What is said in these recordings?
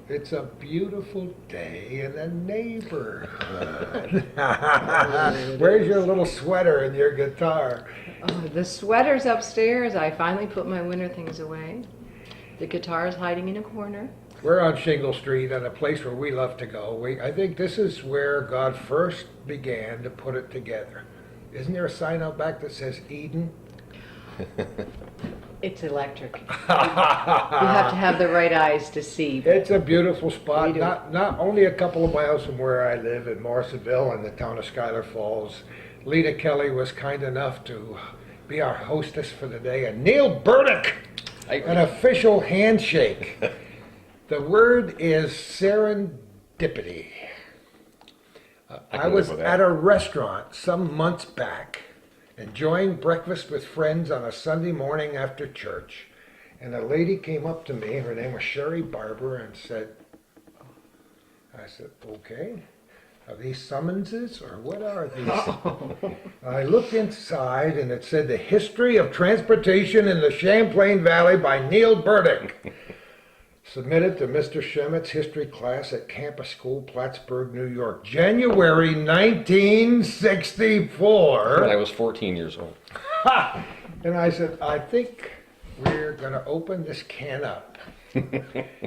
It's a beautiful day in the neighborhood. Where's your little sweater and your guitar? Oh, the sweater's upstairs. I finally put my winter things away. The guitar's hiding in a corner. We're on Shingle Street, at a place where we love to go. I think this is where God first began to put it together. Isn't there a sign out back that says Eden? It's electric. You have to have the right eyes to see. It's a beautiful spot, We do. not only a couple of miles from where I live in Morrisonville in the town of Schuyler Falls. Lita Kelly was kind enough to be our hostess for the day, and Neal Burdick, an official handshake. The word is serendipity. I was at a restaurant some months back, enjoying breakfast with friends on a Sunday morning after church, and a lady came up to me, her name was Sherry Barber, and said, I said, okay, are these summonses or what are these? I looked inside and it said, The History of Transportation in the Champlain Valley by Neal Burdick. Submitted to Mr. Shemit's history class at Campus School, Plattsburgh, New York, January 1964. When I was 14 years old. Ha! And I said, I think we're going to open this can up.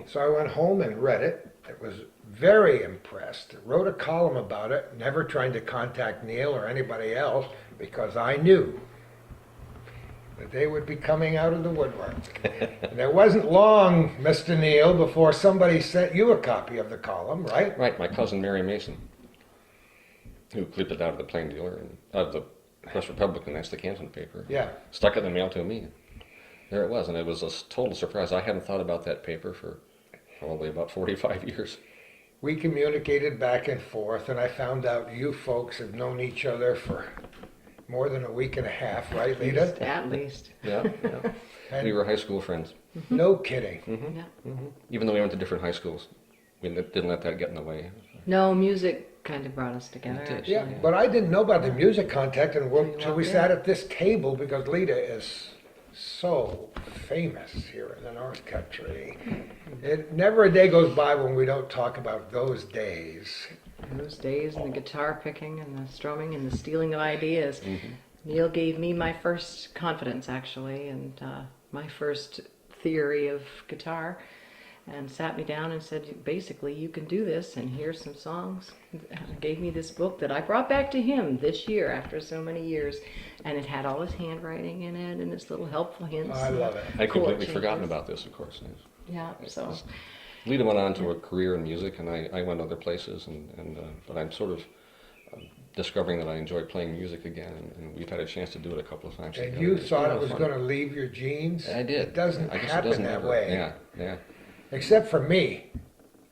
So I went home and read it. I was very impressed. Wrote a column about it, never trying to contact Neal or anybody else because I knew that they would be coming out of the woodwork. And it wasn't long, Mr. Neal, before somebody sent you a copy of the column, right? Right, my cousin Mary Mason, who clipped it out of the Plain Dealer and of the Press Republican, that's the Canton paper. Yeah. Stuck it in the mail to me. There it was, and it was a total surprise. I hadn't thought about that paper for probably about 45 years. We communicated back and forth, and I found out you folks have known each other for more than a week and a half, right, Lita? At least. Yeah, yeah. We were high school friends. No kidding. Yeah. Even though we went to different high schools, we didn't let that get in the way. No, music kind of brought us together, It did. actually. Yeah, but I didn't know about the music contact until we walked sat in. at this table because Lita is so famous here in the North Country. Never a day goes by when we don't talk about those days. Those days and the guitar picking and the strumming and the stealing of ideas. Neal gave me my first confidence, actually, and my first theory of guitar, and sat me down and said, basically, you can do this, and here's some songs. Gave me this book that I brought back to him this year after so many years, and it had all his handwriting in it and his little helpful hints. I love it. I'd completely changes. forgotten about this, of course. Yeah, so Lita went on to a career in music, and I went other places, but I'm sort of discovering that I enjoy playing music again, and we've had a chance to do it a couple of times. And together. you It's thought been it was fun. going to leave your genes? I did. It doesn't I guess happen it doesn't that ever. way. Yeah, yeah. Except for me.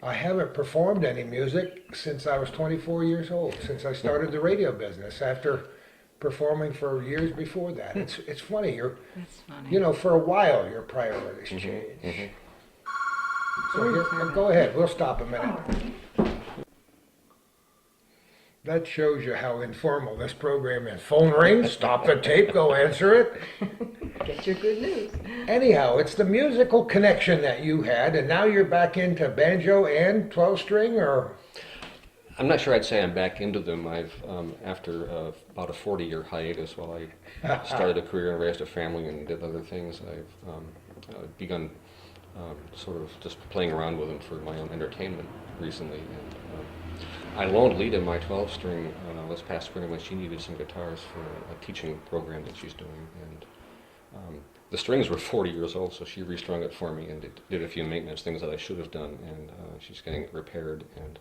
I haven't performed any music since I was 24 years old, since I started the radio business, after performing for years before that. It's funny, that's funny. you know, for a while your priorities change. So go ahead, we'll stop a minute. That shows you how informal this program is. Phone rings, stop the tape, go answer it. Get your good news. Anyhow, it's the musical connection that you had, and now you're back into banjo and 12-string, or? I'm not sure I'd say I'm back into them. I've, after about a 40-year hiatus while I started a career and raised a family and did other things, I've begun sort of just playing around with them for my own entertainment recently. And I loaned Lita my 12-string this past spring when she needed some guitars for a teaching program that she's doing. And the strings were 40 years old, so she restrung it for me and did a few maintenance things that I should have done, and she's getting it repaired. And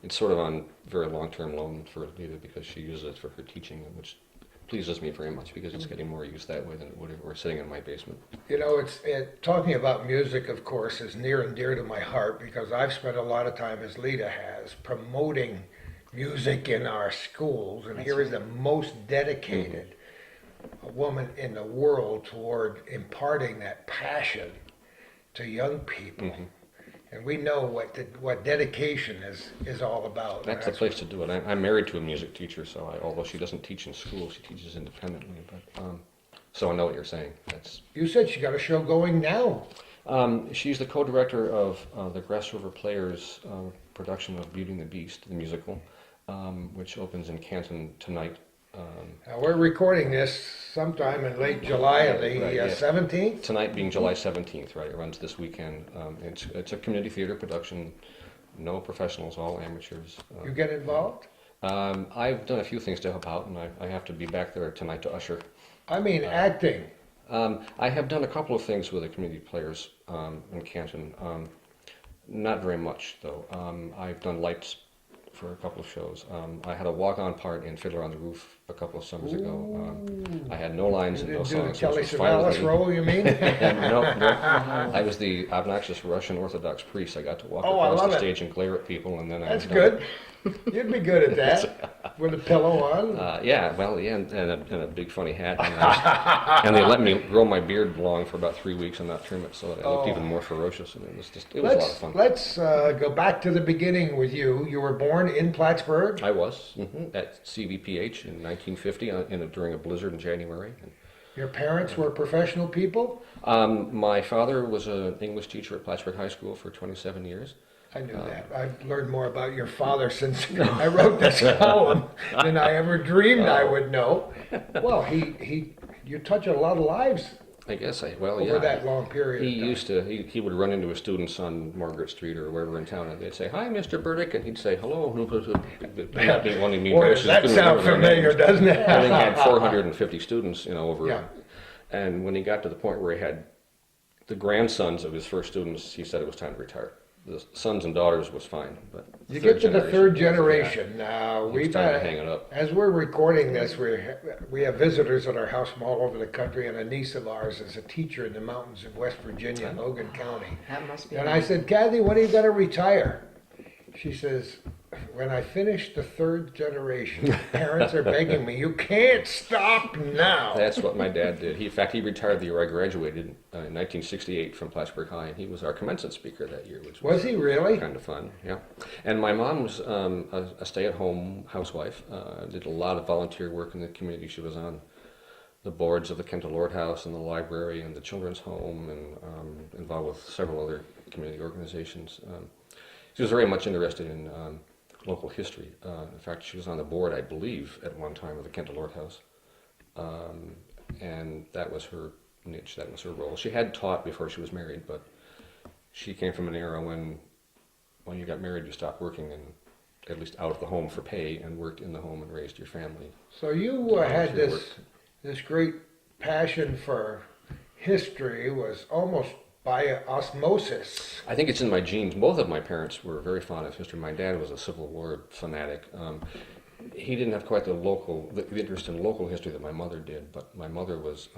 it's sort of on very long-term loan for Lita because she uses it for her teaching, which pleases me very much because it's getting more use that way than it would if it were sitting in my basement. You know, talking about music, of course, is near and dear to my heart because I've spent a lot of time, as Lita has, promoting music in our schools, and here is the most dedicated woman in the world toward imparting that passion to young people. And we know what dedication is all about. That's the place to do it. I'm married to a music teacher, so although she doesn't teach in school, she teaches independently. But So I know what you're saying. That's. You said she got a show going now. She's the co-director of the Grass River Players production of Beauty and the Beast, the musical, which opens in Canton tonight. Now, we're recording this sometime in late July of the Right, yeah. 17th. Tonight being July 17th, right? It runs this weekend. It's a community theater production. No professionals, all amateurs. You get involved? I've done a few things to help out, and I have to be back there tonight to usher. I mean, acting. I have done a couple of things with the community players in Canton. Not very much, though. I've done lights for a couple of shows. I had a walk-on part in Fiddler on the Roof a couple of summers ago. I had no lines You and no didn't do the songs. Kelly which was fine with Savalas me. role, you mean? No. I was the obnoxious Russian Orthodox priest. I got to walk Oh, I across love the it. stage and glare at people, and then I That's was done. good. You'd be good at that. With a pillow on. And a big funny hat. And they let me grow my beard long for about 3 weeks and not trim it, so that I looked even more ferocious. And it was a lot of fun. Let's go back to the beginning with you. You were born in Plattsburgh. I was at CVPH in 1950 during a blizzard in January. Your parents were professional people. My father was an English teacher at Plattsburgh High School for 27 years. I knew that. I've learned more about your father since I wrote this column than I ever dreamed I would know. Well, you touch a lot of lives I guess over that long period. He of time. used to. He would run into his students on Margaret Street or wherever in town, and they'd say, "Hi, Mr. Burdick," and he'd say, "Hello." Not being wanting me Boy, to does that sound familiar, doesn't it? Having had 450 students, over. Yeah. And when he got to the point where he had the grandsons of his first students, he said it was time to retire. The sons and daughters was fine, but You get to the third yeah, generation. Now, it's we've time to hang it up. as we're recording this, we have visitors at our house from all over the country, and a niece of ours is a teacher in the mountains of West Virginia, in Logan County. That must be And I said, Kathy, when are you going to retire? She says, when I finish the third generation, parents are begging me, you can't stop now. That's what my dad did. In fact, he retired the year I graduated in 1968 from Plattsburgh High, and he was our commencement speaker that year, which Was he really? kind of fun. Yeah. And my mom was a stay-at-home housewife. Did a lot of volunteer work in the community. She was on the boards of the Kenton Lord House and the library and the children's home, and involved with several other community organizations. She was very much interested in local history. In fact, she was on the board, I believe, at one time of the Kenton Lord House. And that was her niche, that was her role. She had taught before she was married, but she came from an era when you got married, you stopped working and at least out of the home for pay and worked in the home and raised your family. So you had this great passion for history, was almost by osmosis. I think it's in my genes. Both of my parents were very fond of history. My dad was a Civil War fanatic. He didn't have quite the interest in local history that my mother did, but my mother was,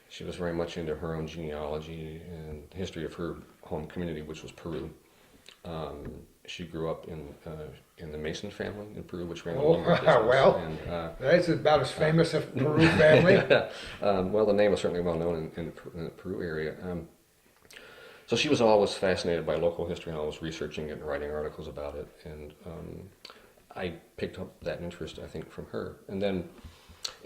she was very much into her own genealogy and the history of her home community, which was Peru. She grew up in the Mason family in Peru, which ran a lumber business. Well, and, that's about as famous a Peru family. well, the name was certainly well known in the Peru area. So she was always fascinated by local history and always researching it and writing articles about it. And I picked up that interest, I think, from her. And then,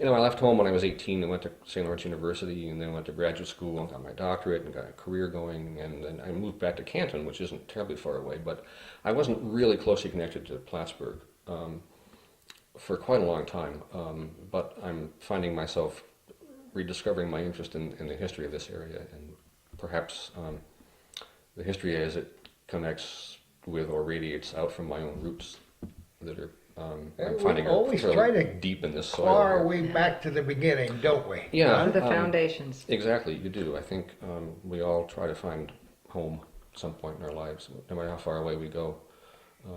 I left home when I was 18 and went to St. Lawrence University, and then went to graduate school and got my doctorate and got a career going. And then I moved back to Canton, which isn't terribly far away, but I wasn't really closely connected to Plattsburgh for quite a long time. But I'm finding myself rediscovering my interest in the history of this area, and perhaps the history as it connects with or radiates out from my own roots that are I'm finding always are try to fairly deep in this soil. Claw our here. way back to the beginning, don't we? Yeah, To the foundations. exactly. You do. I think we all try to find home at some point in our lives, no matter how far away we go.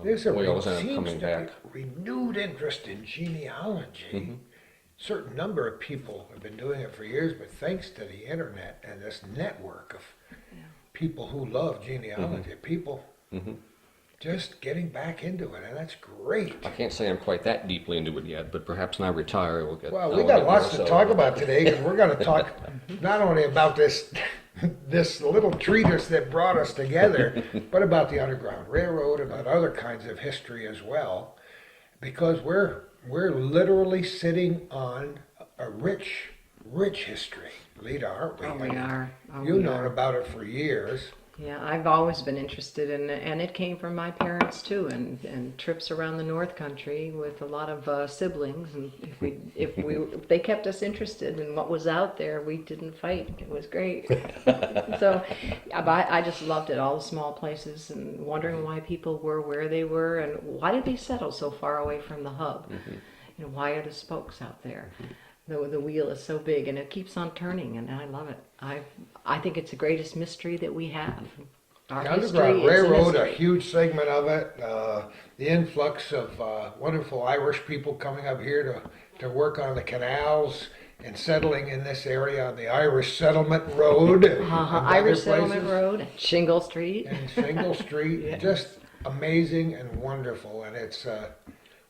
There's we always end up seems coming to back. be renewed interest in genealogy. Certain number of people have been doing it for years, but thanks to the internet and this network of people who love genealogy, people just getting back into it, and that's great. I can't say I'm quite that deeply into it yet, but perhaps when I retire, we'll get. Well, I'll we got get lots more to so. talk about today, because we're going to talk not only about this little treatise that brought us together, but about the Underground Railroad, about other kinds of history as well, because we're literally sitting on a rich rich history, Lita, aren't we? Oh, we are. Oh, You've we known are. about it for years. Yeah, I've always been interested in it, and it came from my parents too, and trips around the North Country with a lot of siblings. And if they kept us interested in what was out there, we didn't fight. It was great. So, I just loved it. All the small places, and wondering why people were where they were, and why did they settle so far away from the hub? You know, why are the spokes out there? The wheel is so big and it keeps on turning, and I love it. I think it's the greatest mystery that we have. Our The history Underground is a Railroad, a mystery. huge segment of it. The influx of wonderful Irish people coming up here to work on the canals and settling in this area on the Irish Settlement Road. and Irish other Settlement places. Road, Shingle Street. And Single Street, Yeah. just amazing and wonderful. And it's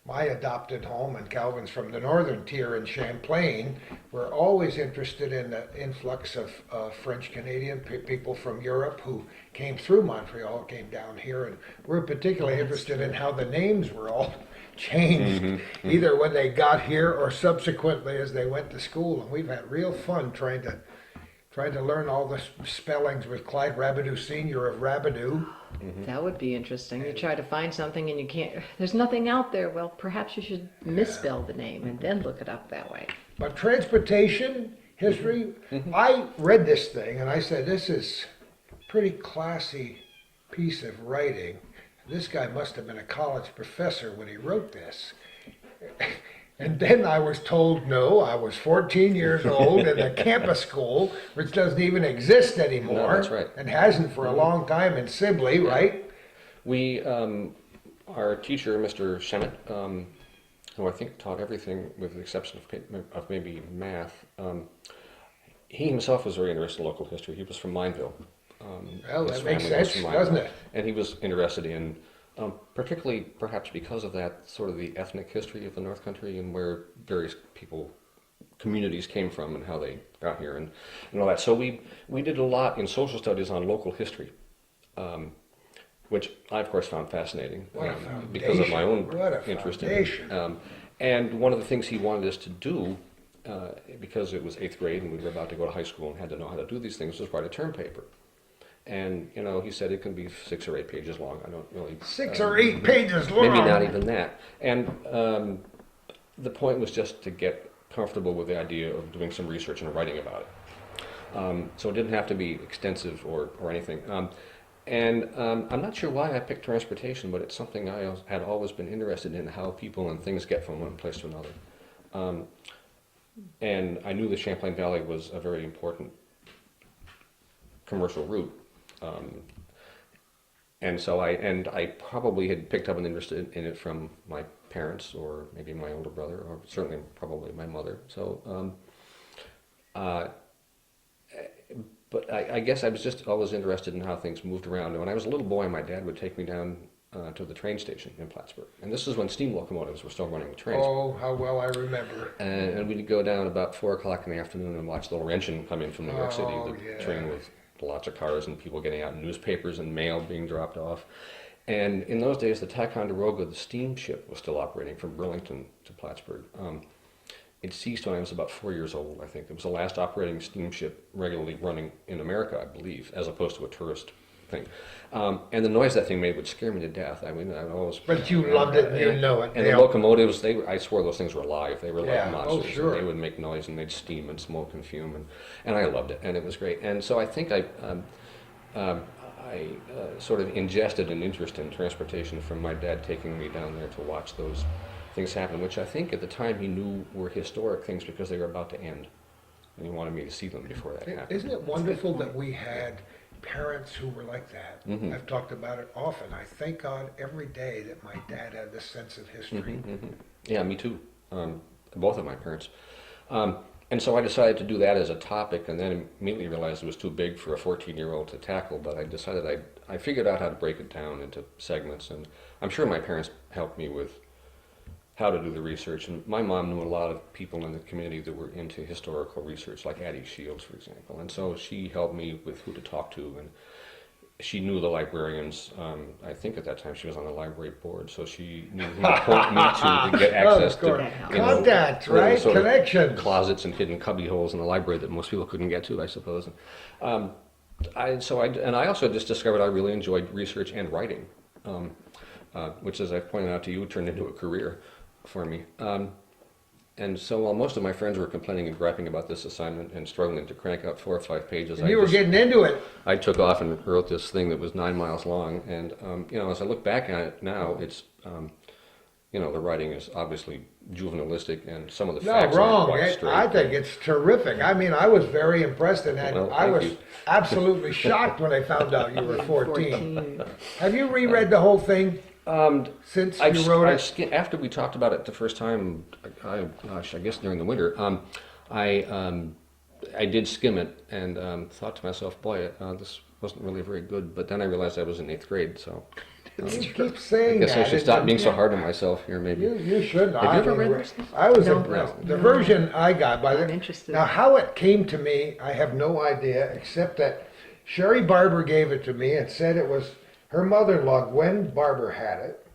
my adopted home, and Calvin's from the northern tier in Champlain. We're always interested in the influx of French Canadian people from Europe who came through Montreal, came down here, and we're particularly interested in how the names were all changed, either when they got here or subsequently as they went to school. And we've had real fun trying to learn all the spellings with Clyde Rabidou Sr. of Rabidou. That would be interesting. You try to find something and you can't, there's nothing out there. Well, perhaps you should misspell the name and then look it up that way. But transportation history, I read this thing and I said, this is a pretty classy piece of writing. This guy must have been a college professor when he wrote this. And then I was told, no, I was 14 years old in a campus school, which doesn't even exist anymore. No, that's right. And hasn't for a long time in Sibley, right? We, our teacher, Mr. Shemet, who I think taught everything with the exception of maybe math, he himself was very interested in local history. He was from Mineville. Well, His that makes family was sense, from doesn't Mineville. it? And he was interested in, particularly perhaps because of that, sort of the ethnic history of the North Country and where various communities came from and how they got here and all that. So we did a lot in social studies on local history, which I, of course, found fascinating What a because of my own foundation. What a interest in foundation. it. And one of the things he wanted us to do, because it was 8th grade and we were about to go to high school and had to know how to do these things, was write a term paper. And, you know, he said it can be 6 or 8 pages long. I don't really... 6 or 8 pages long. Maybe not even that. And the point was just to get comfortable with the idea of doing some research and writing about it. So it didn't have to be extensive or anything. And I'm not sure why I picked transportation, but it's something I had always been interested in, how people and things get from one place to another. And I knew the Champlain Valley was a very important commercial route. And so I probably had picked up an interest in it from my parents, or maybe my older brother, or certainly probably my mother. So, but I guess I was just always interested in how things moved around. And when I was a little boy, my dad would take me down to the train station in Plattsburgh. And this is when steam locomotives were still running the trains. Oh, how well I remember. And we'd go down about 4 o'clock in the afternoon and watch the Laurentian come in from New York City, Oh, the yeah. train with lots of cars and people getting out newspapers and mail being dropped off. And in those days, the Ticonderoga, the steamship, was still operating from Burlington to Plattsburgh. It ceased when I was about 4 years old, I think. It was the last operating steamship regularly running in America, I believe, as opposed to a tourist thing. And the noise that thing made would scare me to death. I mean, I always... But you loved it and you know it. And They the all- locomotives, I swore those things were alive. They were Yeah, like oh, monsters. sure. And they would make noise and they'd steam and smoke and fume. And I loved it. And it was great. And so I think I sort of ingested an interest in transportation from my dad taking me down there to watch those things happen, which I think at the time he knew were historic things because they were about to end. And he wanted me to see them before that happened. Isn't it wonderful that we had parents who were like that? Mhm. I've talked about it often. I thank God every day that my dad had this sense of history. Yeah, me too. Both of my parents. And so I decided to do that as a topic, and then immediately realized it was too big for a 14-year-old to tackle, but I decided I figured out how to break it down into segments, and I'm sure my parents helped me with how to do the research. And my mom knew a lot of people in the community that were into historical research, like Addie Shields, for example, and so she helped me with who to talk to. she knew the librarians. I think at that time she was on the library board, so she knew who to point me to get access Of course. to Contacts, little right? sort of Connections. closets and hidden cubby holes in the library that most people couldn't get to, I suppose. I also just discovered I really enjoyed research and writing, which, as I've pointed out to you, turned into a career for me. And so while most of my friends were complaining and griping about this assignment and struggling to crank out 4 or 5 pages, And you were getting into it. I took off and wrote this thing that was 9 miles long. And, as I look back at it now, it's, the writing is obviously juvenalistic and some of the No, facts aren't wrong. quite straight. I think it's terrific. I mean, I was very impressed in that. Well, I thank was you. absolutely shocked when I found out you were 14. 14. Have you reread the whole thing since you wrote it? After we talked about it the first time, I guess during the winter, I did skim it and thought to myself, boy, this wasn't really very good. But then I realized I was in 8th grade, so You keep I saying guess that. I should stop being so hard on myself here, maybe. You should. Have you ever read this? I was No. impressed. The No. version I got by I'm interested. Now, how it came to me, I have no idea, except that Sherry Barber gave it to me and said it was her mother-in-law, Gwen Barber, had it.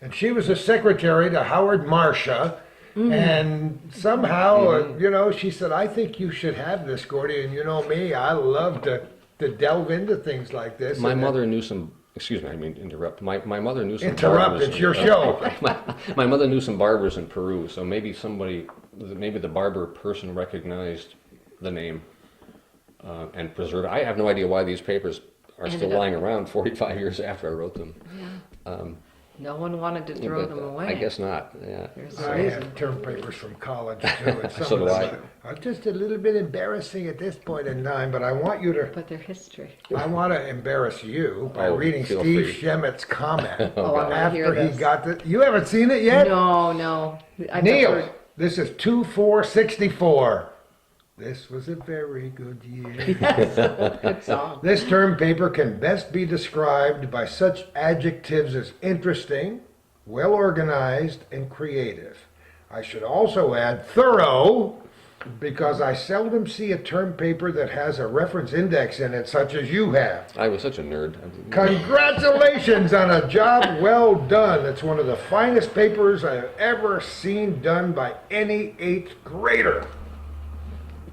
And she was a secretary to Howard Marcia. And somehow, she said, I think you should have this, Gordy. And you know me, I love to delve into things like this. My And mother knew some. Excuse me, I mean interrupt. My mother knew some. Interrupt, barbers it's in- your show. my mother knew some barbers in Peru, so maybe maybe the barber person recognized the name and preserved it. I have no idea why these papers are still Ended up- lying around 45 years after I wrote them. Yeah. No one wanted to throw But, them away. I guess not. Yeah. There's a I reason. have term papers from college too. And some So of do them are just a little bit embarrassing at this point in time, but I want you to. But their history. I want to embarrass you by Oh, reading feel Steve free. Shemit's comment Oh, I want to hear after he this. got the. You haven't seen it yet, No. I've Neal. heard- This is 2464. This was a very good year. Good song. This term paper can best be described by such adjectives as interesting, well organized, and creative. I should also add thorough, because I seldom see a term paper that has a reference index in it, such as you have. I was such a nerd. Congratulations on a job well done. It's one of the finest papers I've ever seen done by any 8th grader.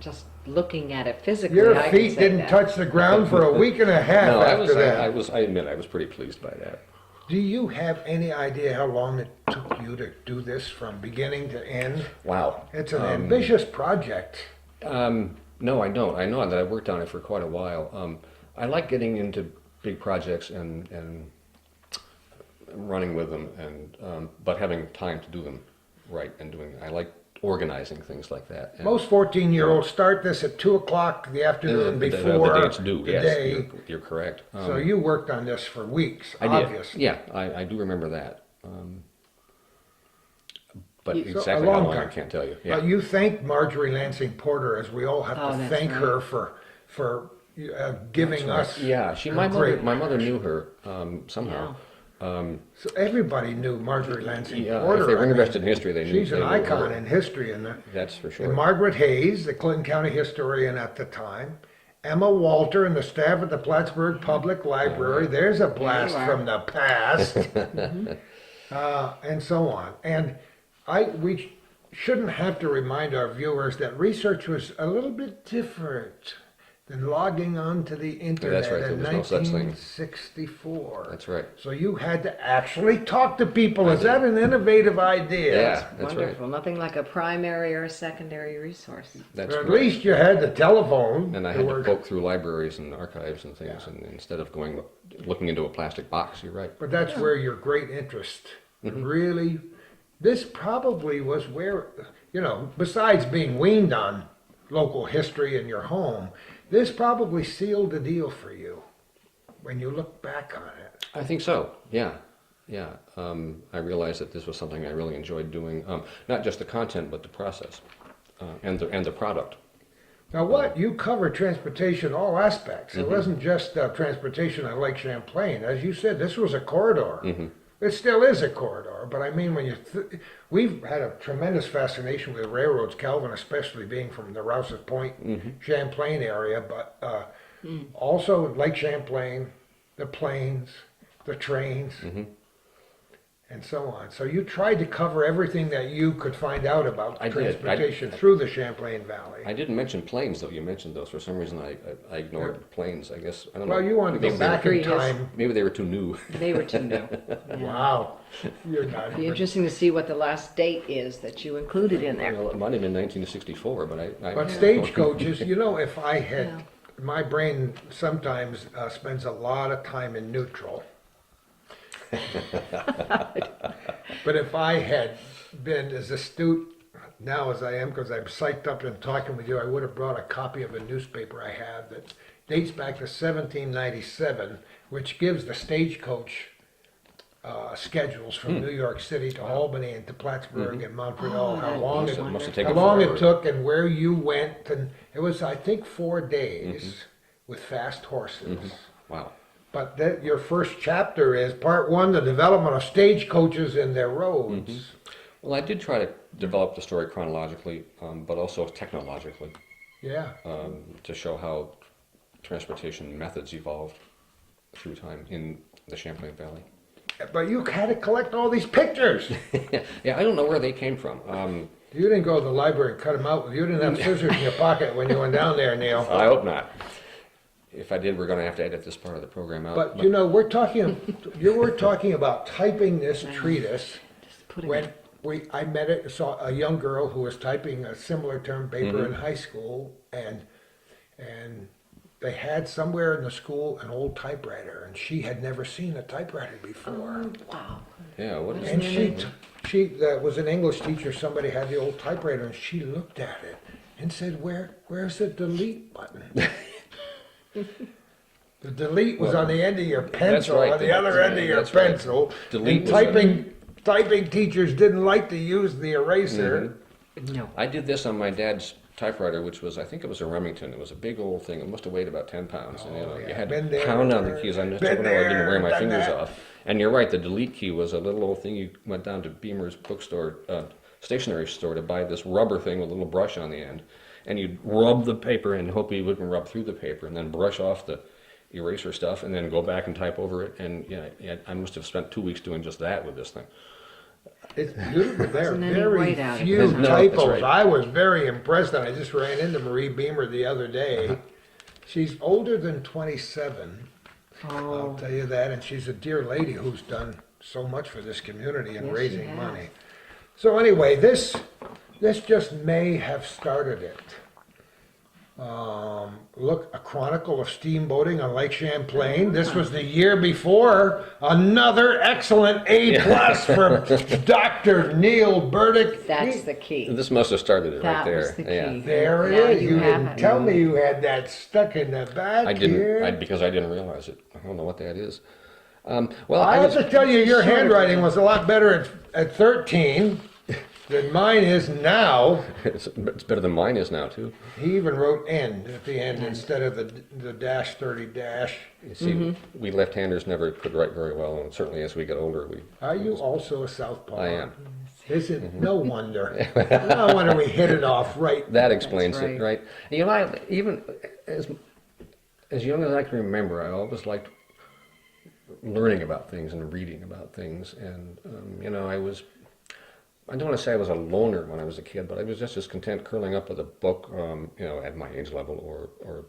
Just looking at it physically, Your I can feet say didn't that. touch the ground for a week and a half No, after that. I admit I was pretty pleased by that. Do you have any idea how long it took you to do this from beginning to end? Wow. It's an ambitious project. No, I don't. I know that I worked on it for quite a while. I like getting into big projects and running with them, but having time to do them right and I like organizing things like that. And Most 14-year-olds start this at 2 o'clock the afternoon the before day it's due. the Yes, day. you're correct. So you worked on this for weeks, I did. obviously. Yeah, I do remember that. But So exactly a how long long I time. can't tell you. Yeah. But you thanked Marjorie Lansing Porter, as we all have Oh, to that's thank right. her for giving us. Yeah, my great mother knew her somehow. So everybody knew Marjorie Lansing Yeah, Porter. if they were I mean, interested in history, they knew. she's an they knew icon her. in history, and That's for sure. And Margaret Hayes, the Clinton County historian at the time, Emma Walter and the staff at the Plattsburgh Public Library. There's a blast are. from the past, and so on. And we shouldn't have to remind our viewers that research was a little bit different than logging onto the internet right, in there was no such thing. 1964. That's right. So you had to actually talk to people. Is that an innovative idea? Yeah, that's right. Wonderful. Nothing like a primary or a secondary resource. That's Or at correct. least you had the telephone. And I There had to were- poke through libraries and archives and things, and instead of looking into a plastic box. You're right. But that's where your great interest really, this probably was where, besides being weaned on local history in your home, this probably sealed the deal for you when you look back on it. I think so. Yeah. I realized that this was something I really enjoyed doing. Not just the content, but the process and the product. Now what, you covered transportation, all aspects. It wasn't just transportation on Lake Champlain. As you said, this was a corridor. It still is a corridor, but I mean, we've had a tremendous fascination with railroads, Calvin especially being from the Rouse's Point, Champlain area, but also Lake Champlain, the planes, the trains, Mm-hmm. and so on. So you tried to cover everything that you could find out about I did. transportation through the Champlain Valley. I didn't mention planes, though. You mentioned those. For some reason, I ignored planes. I guess I don't know. Well, you want to go Maybe they back were- in time. Maybe they were too new. They were too new. Yeah. Wow. You're not Be even... interesting to see what the last date is that you included in there. Well, it might have been 1964, but I But stagecoaches, you know, if I had, Yeah. my brain sometimes spends a lot of time in neutral. But if I had been as astute now as I am, because I'm psyched up and talking with you, I would have brought a copy of a newspaper I have that dates back to 1797, which gives the stagecoach schedules from New York City to Albany and to Plattsburgh and Montreal, Oh, how that long is it must have wonderful. taken how long it forever. took and where you went, and it was, I think, 4 days with fast horses. Wow. But that your first chapter is part one, the development of stagecoaches and their roads. Well, I did try to develop the story chronologically, but also technologically, Yeah. to show how transportation methods evolved through time in the Champlain Valley. But you had to collect all these pictures. Yeah, I don't know where they came from. You didn't go to the library and cut them out. You didn't have scissors in your pocket when you went down there, Neal. I hope not. If I did, we're going to have to edit this part of the program out. But you know, we're talking. You were talking about typing this treatise Just putting when it. I met it. Saw a young girl who was typing a similar term paper in high school, and they had somewhere in the school an old typewriter, and she had never seen a typewriter before. Wow. Yeah, what is And it? she that was an English teacher. Somebody had the old typewriter, and she looked at it and said, "Where's the delete button?" The delete was on the end of your pencil, right, on the the- other end of your that's right. pencil. Delete And was typing teachers didn't like to use the eraser. No. I did this on my dad's typewriter, which was, I think it was a Remington. It was a big old thing. It must have weighed about 10 pounds. And, Oh, yeah. you had Been to there, pound on the keys. I just been don't know I didn't there, wear my done fingers that. off. And you're right, the delete key was a little old thing. You went down to Beamer's bookstore, stationery store, to buy this rubber thing with a little brush on the end. And you'd rub the paper and hope you wouldn't rub through the paper, and then brush off the eraser stuff, and then go back and type over it. And yeah, I must have spent 2 weeks doing just that with this thing. It's beautiful. There are Isn't any very white out of few it? No, that's typos. right. I was very impressed, and I just ran into Marie Beamer the other day. She's older than 27. I'll Oh, tell you that, and she's a dear lady who's done so much for this community and Yes, she raising has. money. So anyway, this just may have started it. Look, a chronicle of steamboating on Lake Champlain. This was the year before. Another excellent A plus from Dr. Neal Burdick. that's the key. This must have started it right That there. was the Yeah. key. There it Now is. you You have didn't it. tell me you had that stuck in the back I didn't, here. because I didn't realize it. I don't know what that is. Well, I have was, to tell you, your sort of- handwriting was a lot better at 13 than mine is now. it's better than mine is now, too. He even wrote end at the end instead of the dash 30 dash. You see, we left-handers never could write very well, and certainly as we get older, we... Are you also a southpaw? I am. Isn't no wonder. No wonder we hit it off right. That explains That's it, right? You know, even as young as I can remember, I always liked learning about things and reading about things. And, you know, I don't want to say I was a loner when I was a kid, but I was just as content curling up with a book, you know, at my age level, or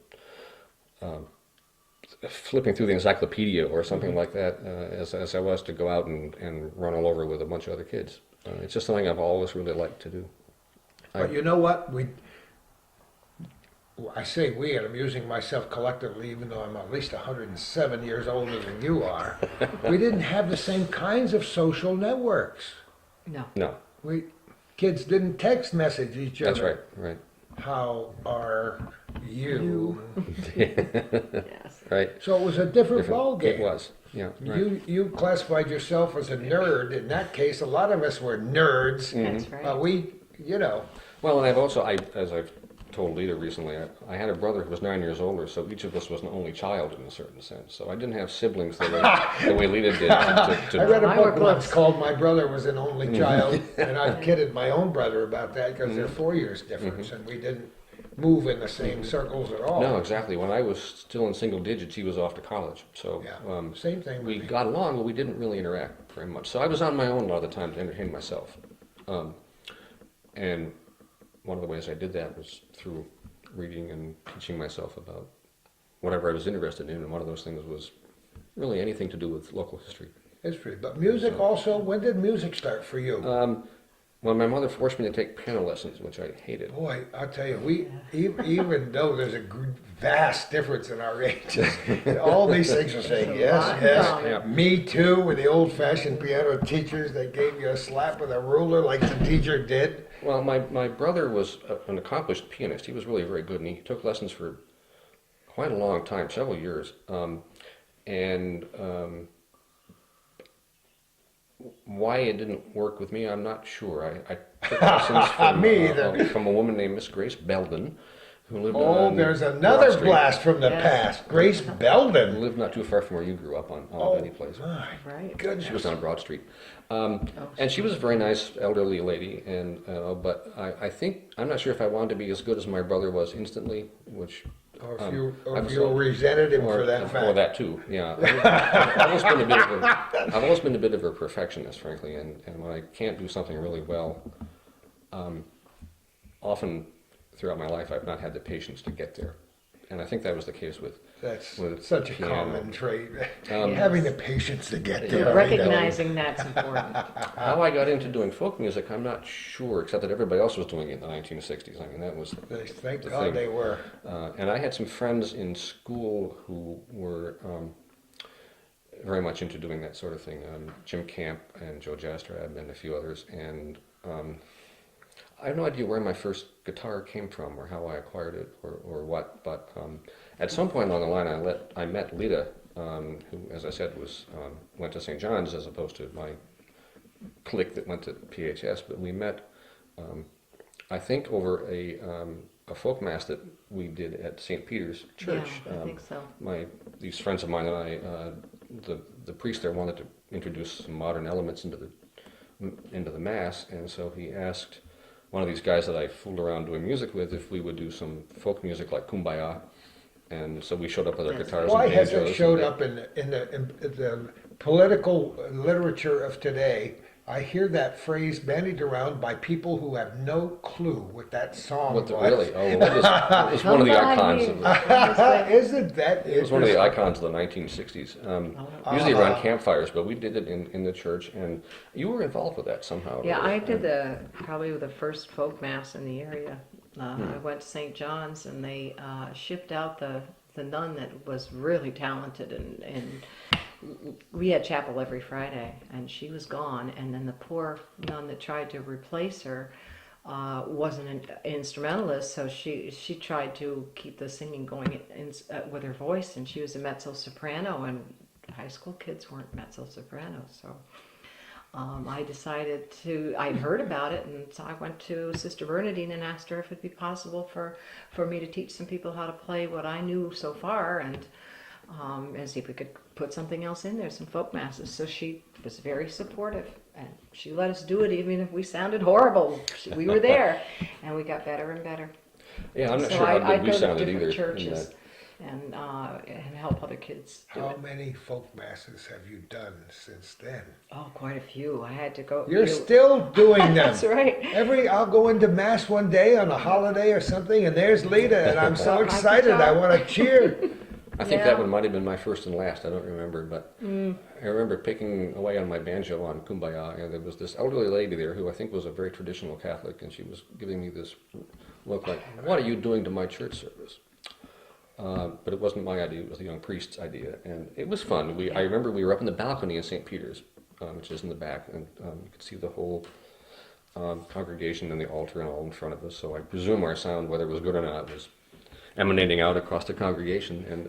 flipping through the encyclopedia or something like that, as I was to go out and run all over with a bunch of other kids. It's just something I've always really liked to do. But you know what? I say we, and I'm using myself collectively, even though I'm at least 107 years older than you are. We didn't have the same kinds of social networks. No. No, Kids didn't text message each other. that's right, right, How are you? Yes. right. So it was a different ball It game. was, yeah, right. You classified yourself as a nerd. In that case, a lot of us were nerds. That's right. But we, you know, Well, and I've also, as I've told Lita recently, I had a brother who was 9 years older, so each of us was an only child in a certain sense. So I didn't have siblings the way Lita did. I read a I book work once close. called "My Brother Was an Only Mm-hmm. Child," and I've kidded my own brother about that because they're 4 years difference, and move in the same circles at all. No, exactly. When I was still in single digits, he was off to college. So Yeah, same thing with we me. got along, but we didn't really interact very much. So I was on my own a lot of the time to entertain myself. And one of the ways I did that was through reading and teaching myself about whatever I was interested in. And one of those things was really anything to do with local history. History, but music also. When did music start for you? Well, my mother forced me to take piano lessons, which I hated. Boy, I'll tell you, even though there's a vast difference in our ages, all these things are saying yes, yes. Yeah. Me too, with the old-fashioned piano teachers that gave you a slap with a ruler like the teacher did. Well, my brother was an accomplished pianist. He was really very good, and he took lessons for quite a long time, several years. Why it didn't work with me, I'm not sure. I took lessons from, Me either. From a woman named Miss Grace Belden, who lived Oh, on there's Broad another Street. blast from the Yes. past. Grace Who Belden. lived not too far from where you grew up on Oh, Benny Place. my Right. goodness. She was on Broad Street. And she was a very nice elderly lady, and but I think, I'm not sure if I wanted to be as good as my brother was instantly, which... Or I if was you resented him or, for that or fact. that too, yeah. I've always been a bit of a perfectionist, frankly, and when I can't do something really well, often throughout my life I've not had the patience to get there. And I think that was the case with Such a piano. common trait. Yes. Having the patience to get there. Yeah. Recognizing that's important. How I got into doing folk music, I'm not sure, except that everybody else was doing it in the 1960s. I mean, that was Thank the God thing. they were. And I had some friends in school who were very much into doing that sort of thing. Jim Camp and Joe Jastrab and a few others. And I have no idea where my first guitar came from or how I acquired it or what. But at some point along the line, I met Lita, who, as I said, went to St. John's as opposed to my clique that went to PHS. But we met, I think, over a folk mass that we did at St. Peter's Church. Yeah, I think so. These friends of mine and I, the priest there wanted to introduce some modern elements into the mass, and so he asked one of these guys that I fooled around doing music with if we would do some folk music like Kumbaya. And so we showed up with our Yes. guitars Why and has it banjos. showed up in the political literature of today? I hear that phrase bandied around by people who have no clue what that song was. Really? Oh, it was one of the icons of the... Isn't that It was one of the interesting? icons of the 1960s. Usually around campfires, but we did it in the church, and you were involved with that somehow. or Yeah, other. I did probably the first folk mass in the area. I went to St. John's, and they shipped out the nun that was really talented, and we had chapel every Friday, and she was gone. And then the poor nun that tried to replace her wasn't an instrumentalist, so she tried to keep the singing going with her voice, and she was a mezzo soprano, and high school kids weren't mezzo sopranos, so. I decided I'd heard about it, and so I went to Sister Bernadine and asked her if it'd be possible for me to teach some people how to play what I knew so far, and see if we could put something else in there, some folk masses. So she was very supportive, and she let us do it even if we sounded horrible. We were there, and we got better and better. Yeah, I'm not So sure how I'd good we go to sounded different either. in churches that. and help other kids do How it. many folk masses have you done since then? Oh, quite a few. I had to go. You're still doing them. That's right. I'll go into mass one day on a holiday or something, and there's Lita, and I'm so My excited. I guitar. want to cheer. I think Yeah. that one might have been my first and last. I don't remember, but I remember picking away on my banjo on Kumbaya, and there was this elderly lady there who I think was a very traditional Catholic, and she was giving me this look like, "What are you doing to my church service?" But it wasn't my idea; it was the young priest's idea, and it was fun. I remember we were up in the balcony in St. Peter's, which is in the back, and you could see the whole congregation and the altar and all in front of us. So I presume our sound, whether it was good or not, was emanating out across the congregation, and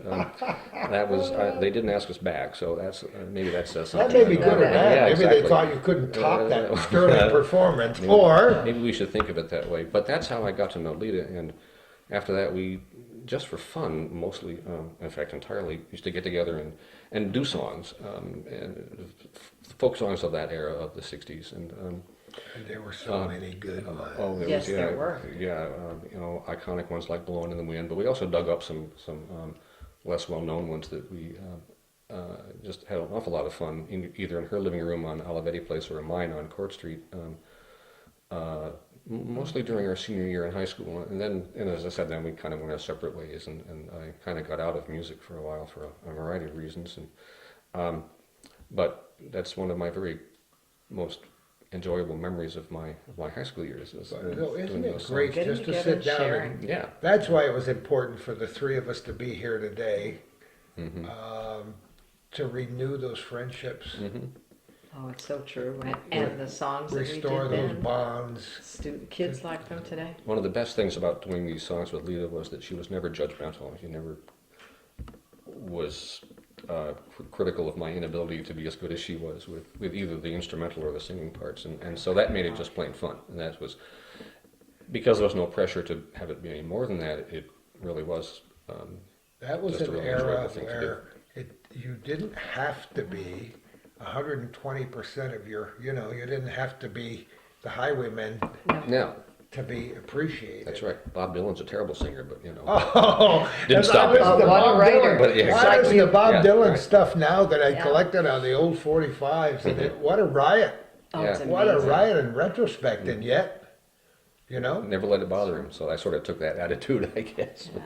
that was they didn't ask us back, so maybe that says That something. may be good or bad. Yeah, Maybe they exactly. thought you couldn't top that Uh, sterling performance. Or Maybe we should think of it that way. But that's how I got to know Lita, and after that we, just for fun, mostly, in fact entirely, used to get together and do songs, and folk songs of that era of the 60s. And And there were so many good ones. Oh, there Yes, was, there were. Yeah, iconic ones like "Blowing in the Wind," but we also dug up some less well-known ones that we just had an awful lot of fun, either in her living room on Olivetti Place or in mine on Court Street. Mostly during our senior year in high school, and as I said, then we kind of went our separate ways, and I kind of got out of music for a while for a variety of reasons, but that's one of my very most enjoyable memories of my high school years. Isn't it great Getting just to together sit and down sharing. and Yeah. that's why it was important for the three of us to be here today, Mm-hmm. to renew those friendships, Oh, it's so true. And the songs that we restore did those then, bonds. kids like them today. One of the best things about doing these songs with Lita was that she was never judgmental. She never was critical of my inability to be as good as she was with either the instrumental or the singing parts, and so that made it just plain fun. And that was because there was no pressure to have it be any more than that. It really was. That was Just a an really era enjoyable thing to where you didn't have to be 120% of your, you didn't have to be the highwayman Now, to be appreciated. that's right. Bob Dylan's a terrible singer, but Oh, Didn't as stop I listen it. to What a Bob writer. Dylan. But, yeah, I exactly. listen to Bob Yeah, Dylan right. stuff now that I Yeah. collected on the old 45s, and what a riot. Oh, Yeah. it's amazing. What a riot in retrospect, and yet, never let it bother him. So I sort of took that attitude, I guess. Yeah.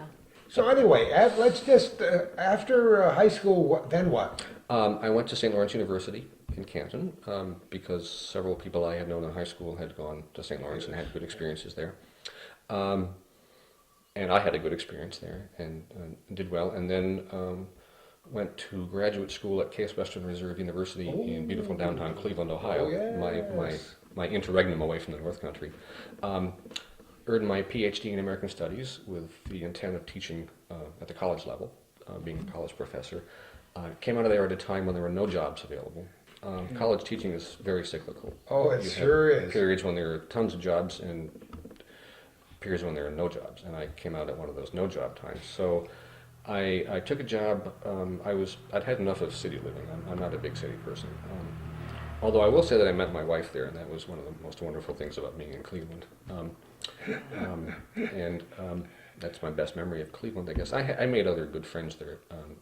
So anyway, let's just, after high school, then what? I went to St. Lawrence University in Canton because several people I had known in high school had gone to St. Lawrence and had good experiences there. And I had a good experience there and did well. And then went to graduate school at Case Western Reserve University in beautiful downtown Cleveland, Ohio. yes. My interregnum away from the North Country. Earned my PhD in American Studies with the intent of teaching at the college level, being a college professor. Came out of there at a time when there were no jobs available. College teaching is very cyclical. Oh, it You sure have is. periods when there are tons of jobs and periods when there are no jobs, and I came out at one of those no job times. So I took a job. I'd had enough of city living. I'm not a big city person. Although I will say that I met my wife there, and that was one of the most wonderful things about being in Cleveland. And that's my best memory of Cleveland, I guess. I made other good friends there.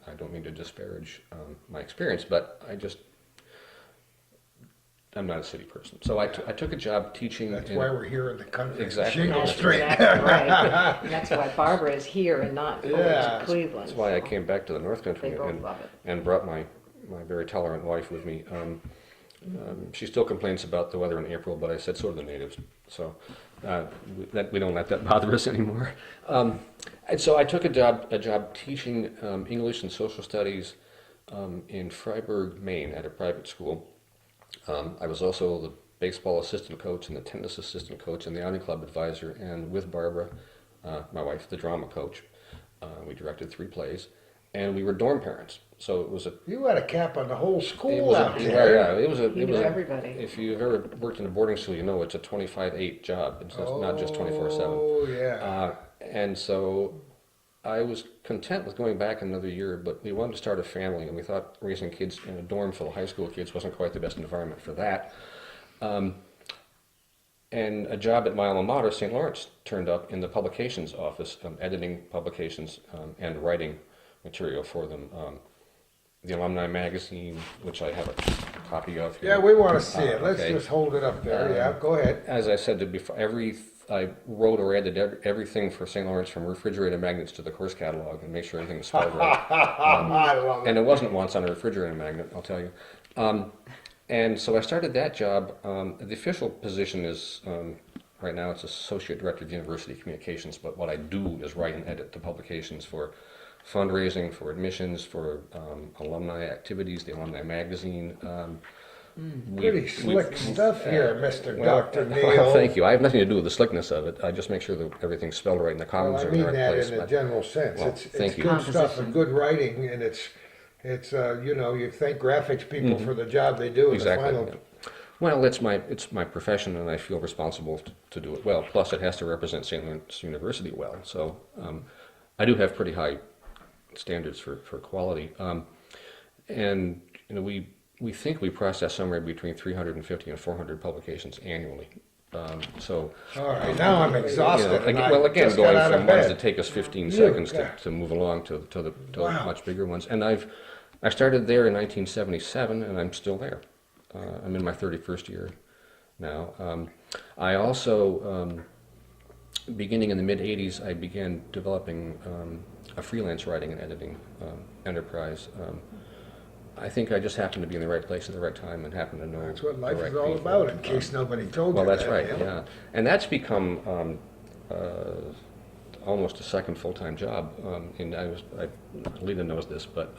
I don't mean to disparage my experience, but I'm not a city person. So I took a job teaching. That's why we're here in the country. Exactly. Shingle That's Street. exactly right. And that's why Barbara is here and not over Yeah. to Cleveland. That's why I so came back to the North Country They both and, love it. and brought my very tolerant wife with me. She still complains about the weather in April, but I said so do the natives. So we don't let that bother us anymore. And so I took a job teaching English and social studies in Freiburg, Maine, at a private school. I was also the baseball assistant coach and the tennis assistant coach and the outing club advisor, and with Barbara, my wife, the drama coach. We directed 3 plays, and we were dorm parents. So it was a You had a cap on the whole It school was out a, there. yeah, it was a. You It knew was a, everybody. If you've ever worked in a boarding school, you know it's a 25/8 job. It's not just 24/7. Oh, yeah. And so I was content with going back another year, but we wanted to start a family, and we thought raising kids in a dorm full of high school kids wasn't quite the best environment for that. And a job at my alma mater, St. Lawrence, turned up in the publications office, editing publications and writing material for them. The alumni magazine, which I have a copy of here. Yeah, we want to see it. Let's okay. just hold it up there. Yeah, go ahead. As I said before, I wrote or edited everything for St. Lawrence, from refrigerator magnets to the course catalog, and make sure everything was spelled right. I love it. And it wasn't once on a refrigerator magnet, I'll tell you. And so I started that job. The official position is, right now, it's Associate Director of University Communications, but what I do is write and edit the publications for fundraising, for admissions, for alumni activities, the alumni magazine. Pretty slick stuff here, Mr. Well, Dr. Neal. well, thank you. I have nothing to do with the slickness of it. I just make sure that everything's spelled right and the Well, columns I are in mean the right that place. in a but- general sense. well, It's thank you. good stuff Composition. and good writing, and it's you thank graphics people for the job they do. in the Exactly. final. yeah. Well, it's my profession, and I feel responsible to do it well. Plus, it has to represent St. Lawrence University well. So I do have pretty high standards for quality. And we we think we process somewhere between 350 and 400 publications annually. So, All right, now I'm exhausted. and I well, again, just got going out of from ones bed. that take us 15 You seconds got- to move along to the Wow. much bigger ones. And I started there in 1977, and I'm still there. I'm in my 31st year now. I also, beginning in the mid 80s, I began developing a freelance writing and editing enterprise. I think I just happened to be in the right place at the right time and happened to know That's what life the right is all people. about, in case nobody told Well, you that's that. right, Neil. yeah. And that's become almost a second full-time job. And Lita knows this, but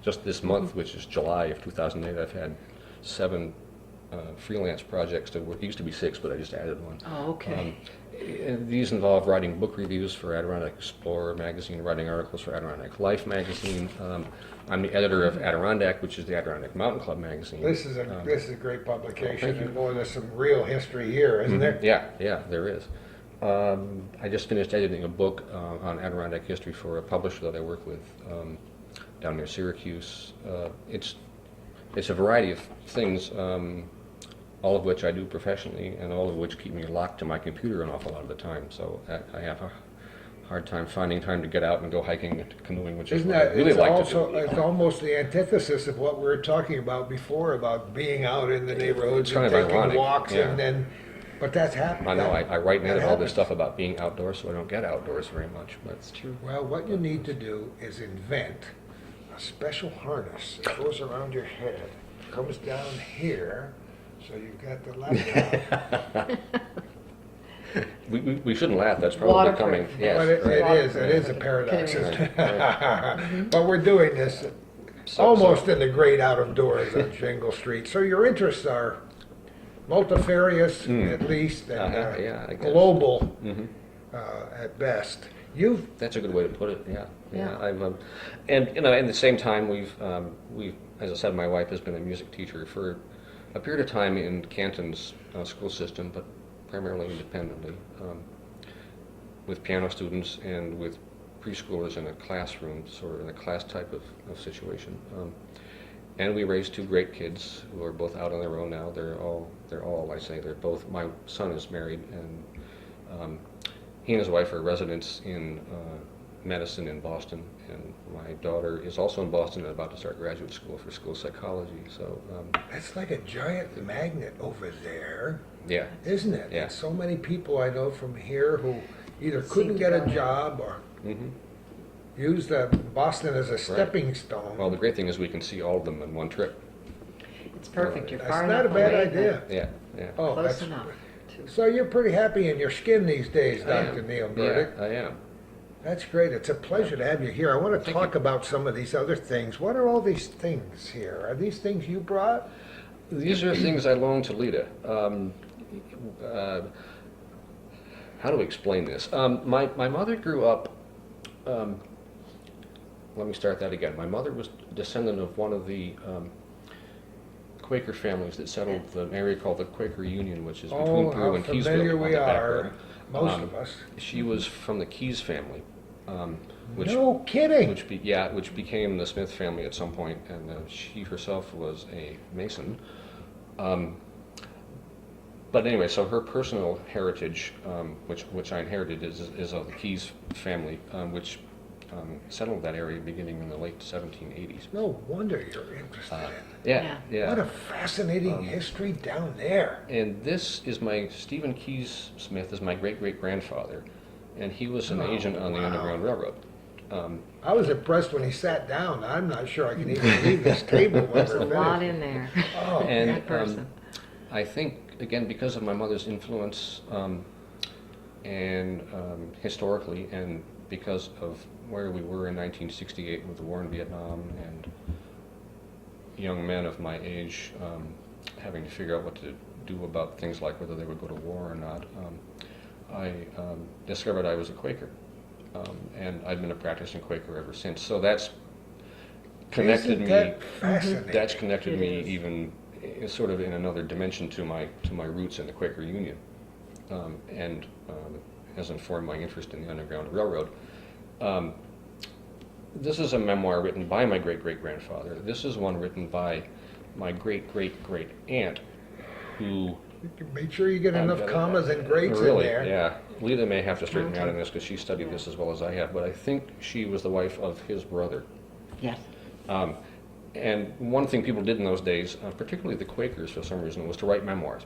just this month, which is July of 2008, I've had 7 freelance projects to work. It used to be 6, but I just added one. Oh, okay. And these involve writing book reviews for Adirondack Explorer magazine, writing articles for Adirondack Life magazine. I'm the editor of Adirondack, which is the Adirondack Mountain Club magazine. This is a great publication, thank you. and boy, there's some real history here, isn't there? Yeah, there is. I just finished editing a book on Adirondack history for a publisher that I work with down near Syracuse. It's a variety of things, all of which I do professionally, and all of which keep me locked to my computer an awful lot of the time. So I have a hard time finding time to get out and go hiking and canoeing, which is Isn't what I that, really it's like also, to do. it's almost the antithesis of what we were talking about before, about being out in the neighborhoods It's kind and of taking ironic, walks, yeah. and then, but that's happening. I know I write and That edit all this happens. stuff about being outdoors, so I don't get outdoors very much. But That's true. Well, what you need to do is invent a special harness that goes around your head, comes down here, so you've got the laptop. we shouldn't laugh. That's probably Waterproof. coming. Yes, But it right. is a paradox. Can isn't it? But we're doing this So- almost in the great out of doors on Shingle Street. So your interests are multifarious, at least, and yeah, I guess. global Mhm. at best. You've That's a good way to put it. Yeah, Yeah. I've, and at the same time, we've, as I said, my wife has been a music teacher for a period of time in Canton's school system, but primarily independently, with piano students and with preschoolers in a classroom, sort of in a class type of situation. And we raised 2 great kids who are both out on their own now. They're all, I say, they're both. My son is married, and he and his wife are residents in medicine in Boston, and my daughter is also in Boston and about to start graduate school for school psychology. So, That's like a giant magnet over there, yeah, isn't it? Yeah. And so many people I know from here who either Seem couldn't to get a go in. job or hmm used Boston as a stepping stone. Well, the great thing is we can see all of them in one trip. It's perfect. You're That's far not enough a bad away idea. Yeah, yeah. Oh, Close that's enough. To, So you're pretty happy in your skin these days, I Dr. am. Neal Burdick. Yeah, I am. That's great. It's a pleasure to have you here. I want to Thank talk about some of these other things. What are all these things here? Are these things you brought? These are things I loaned to Lita. How do we explain this? My mother grew up. Let me start that again. My mother was a descendant of one of the Quaker families that settled the area called the Quaker Union, which is between Oh, Peru how and Keysville. familiar on we the back are, road. most Um, of us. She was from the Keys family, which No kidding. which became the Smith family at some point, and she herself was a Mason. But anyway, so her personal heritage, which I inherited, is of the Keys family, which settled that area beginning in the late 1780s. No wonder you're interested Yeah, in. yeah. What a fascinating history down there. And this is Stephen Keys Smith is my great-great-grandfather, and he was an Oh, agent on the wow. Underground Railroad. I was impressed when he sat down. I'm not sure I can even leave this table when there's we're a lot finished. in there. Oh, And That person. I think, again, because of my mother's influence, and historically, and because of where we were in 1968 with the war in Vietnam, and young men of my age having to figure out what to do about things like whether they would go to war or not, I discovered I was a Quaker. And I've been a practicing Quaker ever since. So that's connected Isn't me. that fascinating? That's connected It me is. even sort of in another dimension to my roots in the Quaker Union, and has informed my interest in the Underground Railroad. This is a memoir written by my great-great-grandfather. This is one written by my great aunt, who Make sure you get enough commas and greats really, in there. yeah. Lita may have to straighten me out on this because she studied this as well as I have, but I think she was the wife of his brother. Yes. And one thing people did in those days, particularly the Quakers for some reason, was to write memoirs.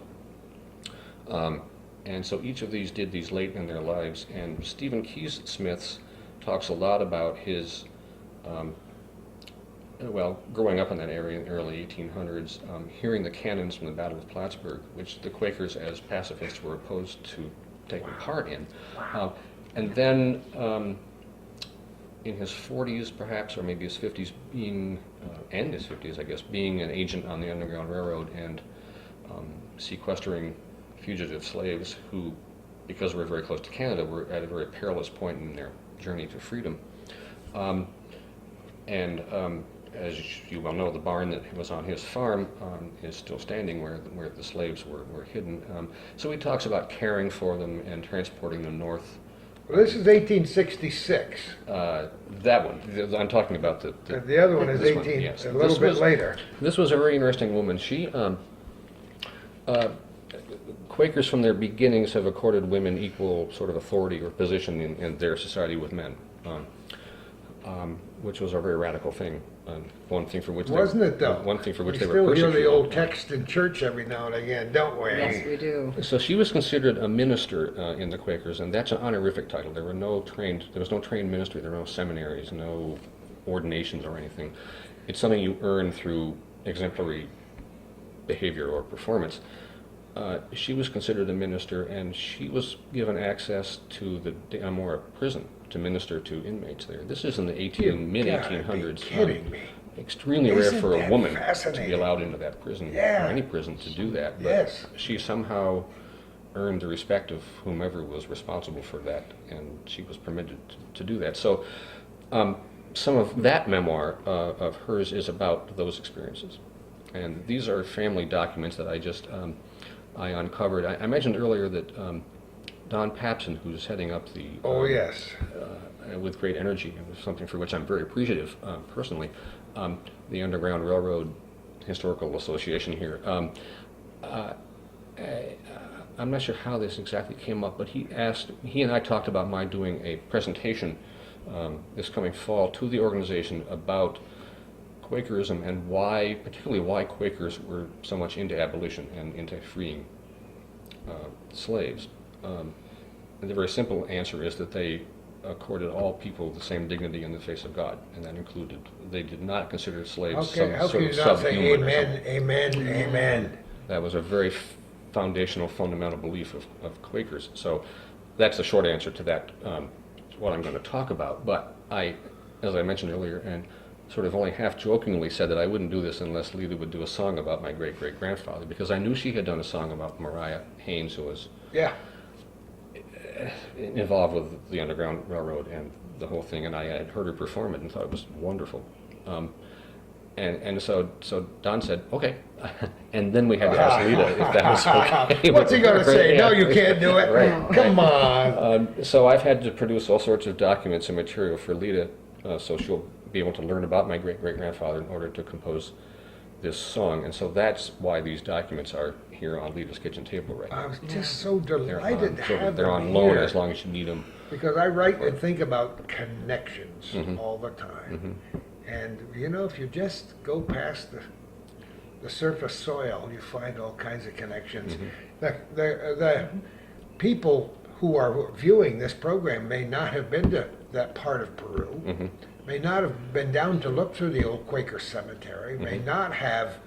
And so each of these did these late in their lives. And Stephen Keyes Smith's talks a lot about his, growing up in that area in the early 1800s, hearing the cannons from the Battle of Plattsburgh, which the Quakers as pacifists were opposed to taking part in. And then in his 40s perhaps, or maybe his 50s, and his 50s I guess, being an agent on the Underground Railroad and sequestering fugitive slaves who, because we're very close to Canada, were at a very perilous point in their journey to freedom. As you well know, the barn that was on his farm is still standing where the slaves were hidden. So he talks about caring for them and transporting them north. Well, this is 1866. That one. I'm talking about The other one is this 18, yes. a little bit later. This was a very interesting woman. She, Quakers from their beginnings have accorded women equal sort of authority or position in their society with men, which was a very radical thing. One thing for which Wasn't it though? One thing for which we they were still hear persecuted. the old text in church every now and again, don't we? Yes, we do. So she was considered a minister in the Quakers, and that's an honorific title. There was no trained ministry. There were no seminaries, no ordinations or anything. It's something you earn through exemplary behavior or performance. She was considered a minister, and she was given access to the Amora prison to minister to inmates there. This is in the mid-1800s. Kidding me. Extremely Isn't rare for a that woman to fascinating? be allowed into that prison, Yeah. or any prison, to do that. But Yes. she somehow earned the respect of whomever was responsible for that, and she was permitted to do that. So some of that memoir of hers is about those experiences. And these are family documents that I uncovered. I mentioned earlier that Don Papson, who's heading up the Yes. with great energy, and something for which I'm very appreciative personally, the Underground Railroad Historical Association here. I'm not sure how this exactly came up, but he and I talked about my doing a presentation this coming fall to the organization about Quakerism and particularly why Quakers were so much into abolition and into freeing slaves. And the very simple answer is that they accorded all people the same dignity in the face of God, and that included, they did not consider slaves some How sort can of you not say subhuman or amen, something. amen, amen? That was a very foundational, fundamental belief of Quakers. So that's the short answer to that, what I'm going to talk about. But as I mentioned earlier, and sort of only half jokingly said that I wouldn't do this unless Lita would do a song about my great-great-grandfather, because I knew she had done a song about Mariah Haynes, who was involved with the Underground Railroad and the whole thing, and I had heard her perform it and thought it was wonderful. And so Don said, okay. And then we had to ask Lita if that was okay. What's he going to say? No, you can't do it. Right. Come on. So I've had to produce all sorts of documents and material for Lita, so she'll be able to learn about my great-great-grandfather in order to compose this song. And so that's why these documents are here on Lita's kitchen table right now. I was just so delighted to have They're them on loan here, as long as you need them. because I write and think about connections all the time. And you know, if you just go past the surface soil, you find all kinds of connections. The people who are viewing this program may not have been to that part of Peru, may not have been down to look through the old Quaker cemetery, may not have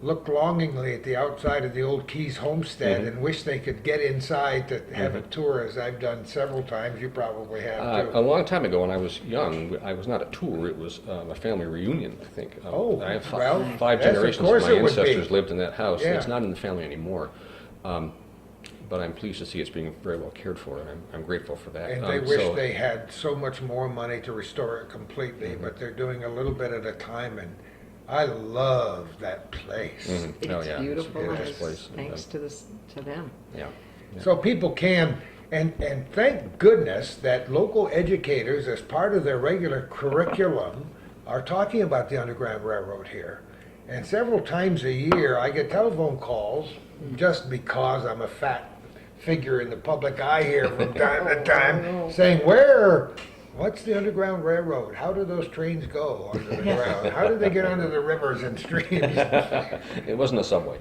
looked longingly at the outside of the old Keys homestead and wish they could get inside to have a tour, as I've done several times. You probably have too. A long time ago when I was young, I was not a tour, it was a family reunion, I think. I have five yes, of generations course of my it would be. ancestors lived in that house. Yeah. It's not in the family anymore. But I'm pleased to see it's being very well cared for, and I'm grateful for that. And they wish they had so much more money to restore it completely, but they're doing a little bit at a time, and I love that place. It's Oh, yeah. beautiful. It's a and gorgeous it's place. thanks to them. Yeah. So people can, and thank goodness that local educators, as part of their regular curriculum, are talking about the Underground Railroad here. And several times a year, I get telephone calls, just because I'm a fat figure in the public eye here from time to time, saying, what's the Underground Railroad? How do those trains go under the ground? How do they get under the rivers and streams? It wasn't a subway.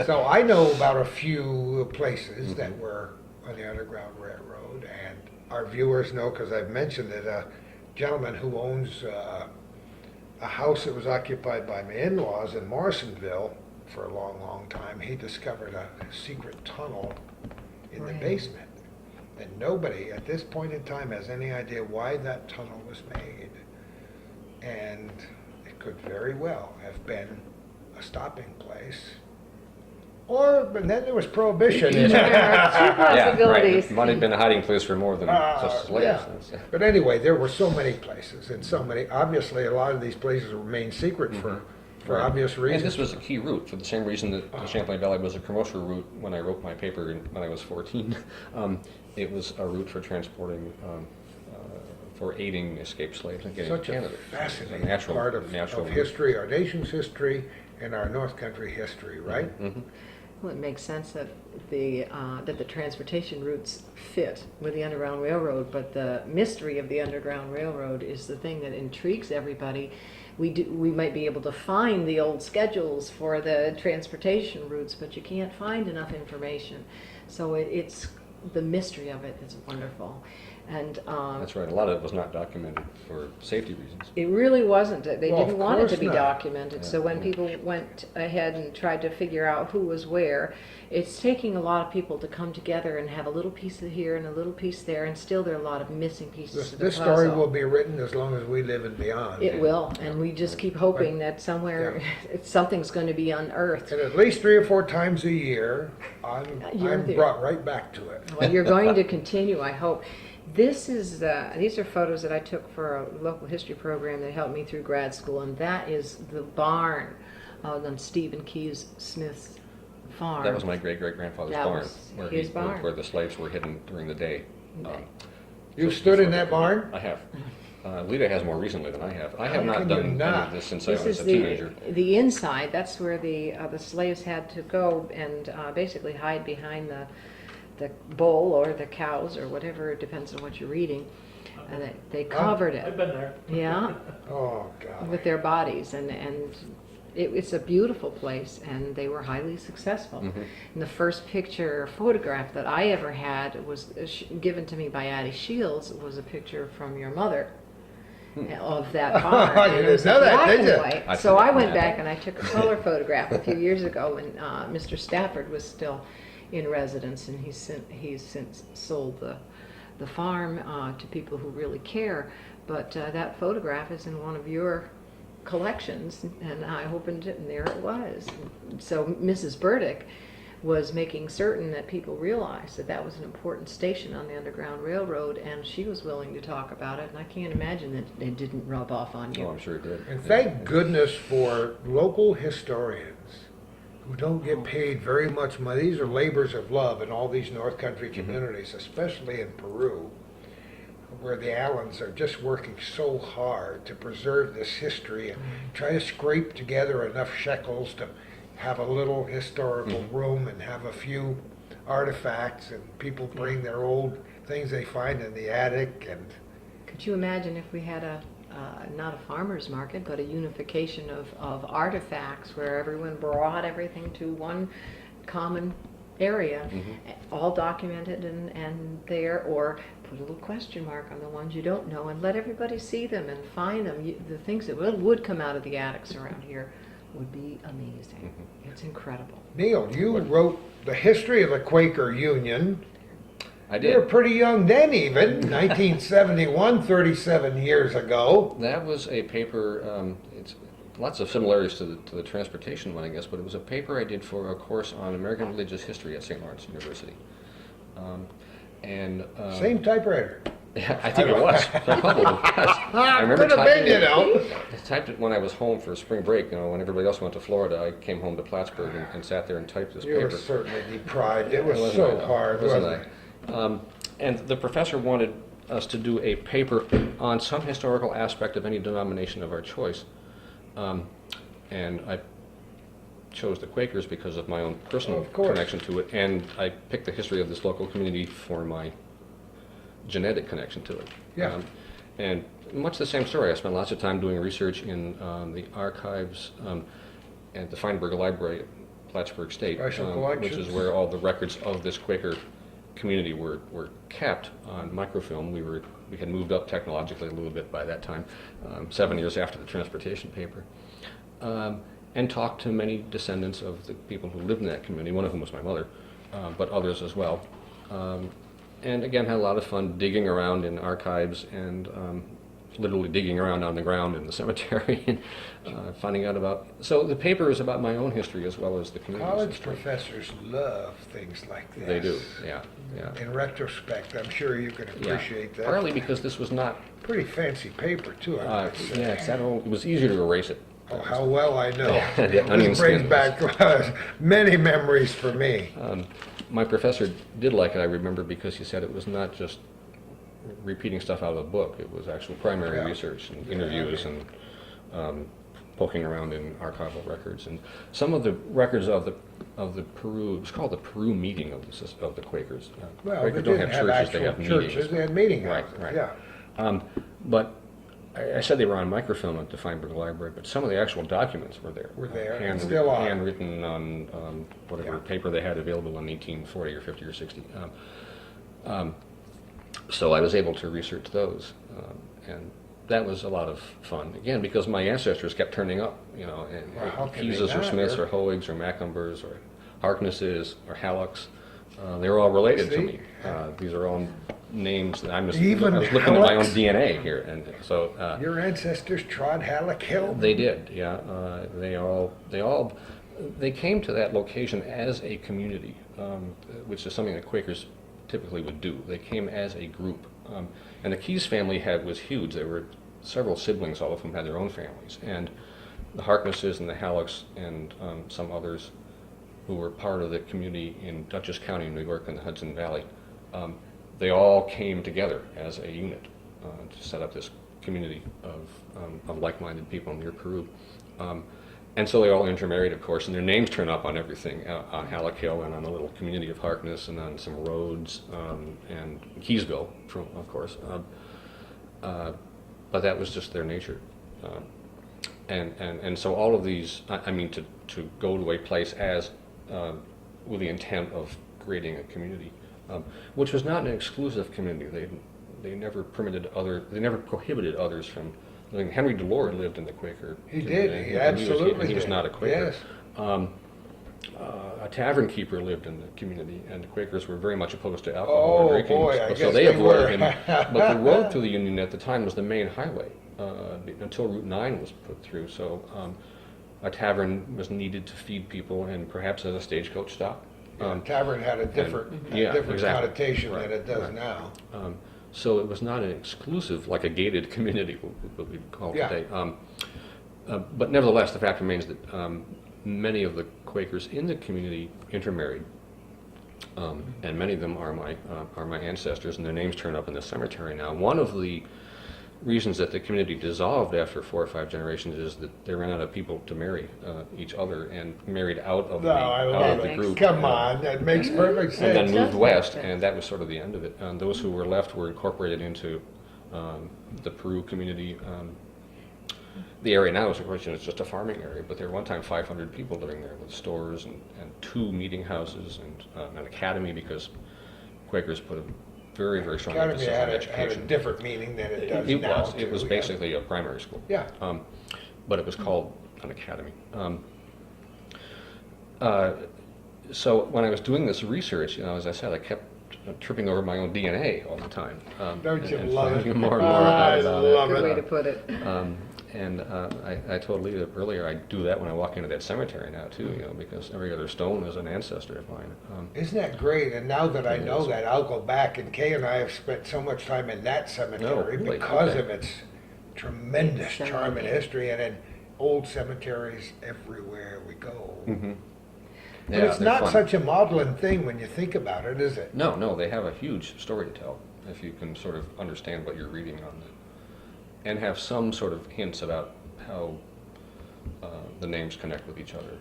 So I know about a few places that were on the Underground Railroad, and our viewers know, because I've mentioned it, a gentleman who owns a house that was occupied by my in-laws in Morrisonville for a long, long time. He discovered a secret tunnel in the basement. And nobody at this point in time has any idea why that tunnel was made. And it could very well have been a stopping place. But then there was Prohibition. There are two possibilities. Right. It might have been a hiding place for more than just slaves. Yeah. But anyway, there were so many places, and so many. Obviously, a lot of these places remain secret for obvious reasons. And this was a key route for the same reason that the Champlain Valley was a commercial route when I wrote my paper when I was 14. It was a route for transporting, for aiding escaped slaves and getting Such to Canada. a fascinating natural, part of history, our nation's history, and our North Country history, right? Mm-hmm. Well, it makes sense that the transportation routes fit with the Underground Railroad, but the mystery of the Underground Railroad is the thing that intrigues everybody. We might be able to find the old schedules for the transportation routes, but you can't find enough information. So it's the mystery of it that's wonderful. And That's right. A lot of it was not documented for safety reasons. it really wasn't. They didn't want it to be course not. documented. So when people went ahead and tried to figure out who was where, it's taking a lot of people to come together and have a little piece of here and a little piece there, and still there are a lot of missing pieces of the This story puzzle. will be written as long as we live and beyond. It will, and we just keep hoping that somewhere something's going to be unearthed. And at least 3 or 4 times a year, I'm there. brought right back to it. Well, you're going to continue, I hope. These are photos that I took for a local history program that helped me through grad school, and that is the barn on Stephen Keyes Smith's farm. That was my great-great-grandfather's That barn, was his barn. where the slaves were hidden during the day. You stood in that barn? I have. Lita has more recently than I have. I have How not can you done any not? of this since I This was is a teenager. the inside. That's where the slaves had to go and basically hide behind the bull or the cows or whatever. It depends on what you're reading. And they covered I've it. been there. Yeah. Oh, God. With their bodies, and it's a beautiful place, and they were highly successful. Mhm. And the first picture photograph that I ever had was given to me by Addie Shields, was a picture from your mother of that barn. You And it didn't was know that, black did and you? white. I So I forgot went that. back and I took a color photograph a few years ago when Mr. Stafford was still in residence, and he's since sold the farm to people who really care. But that photograph is in one of your collections, and I opened it, and there it was. So Mrs. Burdick was making certain that people realized that that was an important station on the Underground Railroad, and she was willing to talk about it, and I can't imagine that it didn't rub off on you. Oh, I'm sure it did. And thank goodness for local historians who don't get paid very much money. These are labors of love in all these North Country communities, especially in Peru, where the Allens are just working so hard to preserve this history and try to scrape together enough shekels to have a little historical room and have a few artifacts, and people bring their old things they find in the attic. And Could you imagine if we had not a farmer's market, but a unification of artifacts where everyone brought everything to one common area, all documented and there, or put a little question mark on the ones you don't know and let everybody see them and find them. The things that would come out of the attics around here would be amazing. It's incredible. Neal, you wrote the history of the Quaker Union. I You were did. pretty young then, even 1971, 37 years ago. That was a paper. It's lots of similarities to the transportation one, I guess, but it was a paper I did for a course on American religious history at St. Lawrence University. Same typewriter. Yeah, I think it was. Probably was. I remember Could have been, typing you know. I typed it when I was home for spring break. You know, when everybody else went to Florida, I came home to Plattsburgh and sat there and typed this You were paper. certainly deprived. It was Wasn't so I, though? hard, Wasn't wasn't it? And the professor wanted us to do a paper on some historical aspect of any denomination of our choice. And I chose the Quakers because of my own personal Of course. connection to it, and I picked the history of this local community for my genetic connection to it. Yeah. And much the same story. I spent lots of time doing research in the archives at the Feinberg Library at Plattsburgh State, Special which is collections. where all the records of this Quaker community were kept on microfilm. We had moved up technologically a little bit by that time, 7 years after the transportation paper, and talked to many descendants of the people who lived in that community, one of whom was my mother, but others as well. And again, had a lot of fun digging around in archives and literally digging around on the ground in the cemetery and finding out about. So the paper is about my own history as well as the community's College history. professors love things like this. They do, yeah. In retrospect, I'm sure you can appreciate that. Partly because this was not. Pretty fancy paper, too, I would say. It was easier to erase it. Oh, how well I know. The onion This brings skin. back many memories for me. My professor did like it, I remember, because he said it was not just repeating stuff out of the book. It was actual primary Yeah. research and interviews and poking around in archival records. And some of the records of the Peru, it was called the Peru meeting of the Quakers. Well, Quakers they don't didn't have churches, actual they have churches, meetings. they had meeting Right, houses, right. yeah. But I said they were on microfilm at the Feinberg Library, but some of the actual documents were there. Were there, and Hand- still are. Handwritten on whatever Yeah. paper they had available in 1840 or 50 or 60. So I was able to research those, and that was a lot of fun. Again, because my ancestors kept turning up, and Well, how can they Keeses or not? Smiths or Hoigs or Maccumbers or Harknesses or Hallocks. They were all related to See? me. These are all names that I was Even looking at my own Hallecks? DNA here, and so Your ancestors trod Halleck Hill? they did. Yeah, they came to that location as a community, which is something that Quakers typically would do. They came as a group, and the Keyes family was huge. There were several siblings, all of whom had their own families, and the Harknesses and the Hallocks and some others who were part of the community in Dutchess County, New York, and the Hudson Valley. They all came together as a unit to set up this community of like-minded people near Peru. And so they all intermarried, of course, and their names turn up on everything, on Halleck Hill and on the little community of Harkness and on some roads and Keysville, of course. But that was just their nature. And so all of these, to go to a place as with the intent of creating a community, which was not an exclusive community. They never prohibited others from living. Henry DeLore lived in the Quaker He community, did, he and absolutely he was did. not a Quaker. Yes. A tavern keeper lived in the community, and the Quakers were very much opposed to alcohol Oh, drinking. boy, I so guess they they avoided were. him. But the road to the Union at the time was the main highway until Route 9 was put through. So a tavern was needed to feed people and perhaps as a stagecoach stop. Tavern had a different exactly. connotation Right, than it does right. now. So it was not an exclusive, like a gated community, what we'd call Yeah. today. But nevertheless, the fact remains that many of the Quakers in the community intermarried, and many of them are my ancestors, and their names turn up in the cemetery now. One of the reasons that the community dissolved after 4 or 5 generations is that they ran out of people to marry each other and married out of No, I out love of the it. group. Come on, that makes perfect And then sense. moved does make west, sense. and that was sort of the end of it. Those who were left were incorporated into the Peru community. The area now is, of course, it's just a farming area, but there were one time 500 people living there with stores and 2 meeting houses and an academy, because Quakers put a very, very strong Academy emphasis on had a education. different meaning than it does It now. was. It was too, basically a primary school. Yeah. But it was called an academy. So when I was doing this research, as I said, I kept tripping over my own DNA all the time. Don't you and love finding it? more and more I about love it. Good way it. to put it. And I told Lita earlier, I do that when I walk into that cemetery now too, because every other stone is an ancestor of mine. Isn't that great? And now that I It know is. that, I'll go back. And Kay and I have spent so much time in that cemetery really? because Okay. of its tremendous It's, charm and history, and in old cemeteries everywhere we go. Mm-hmm. But it's not such a maudlin thing when you think about it, is it? No, they have a huge story to tell if you can sort of understand what you're reading on them, and have some sort of hints about how the names connect with each other.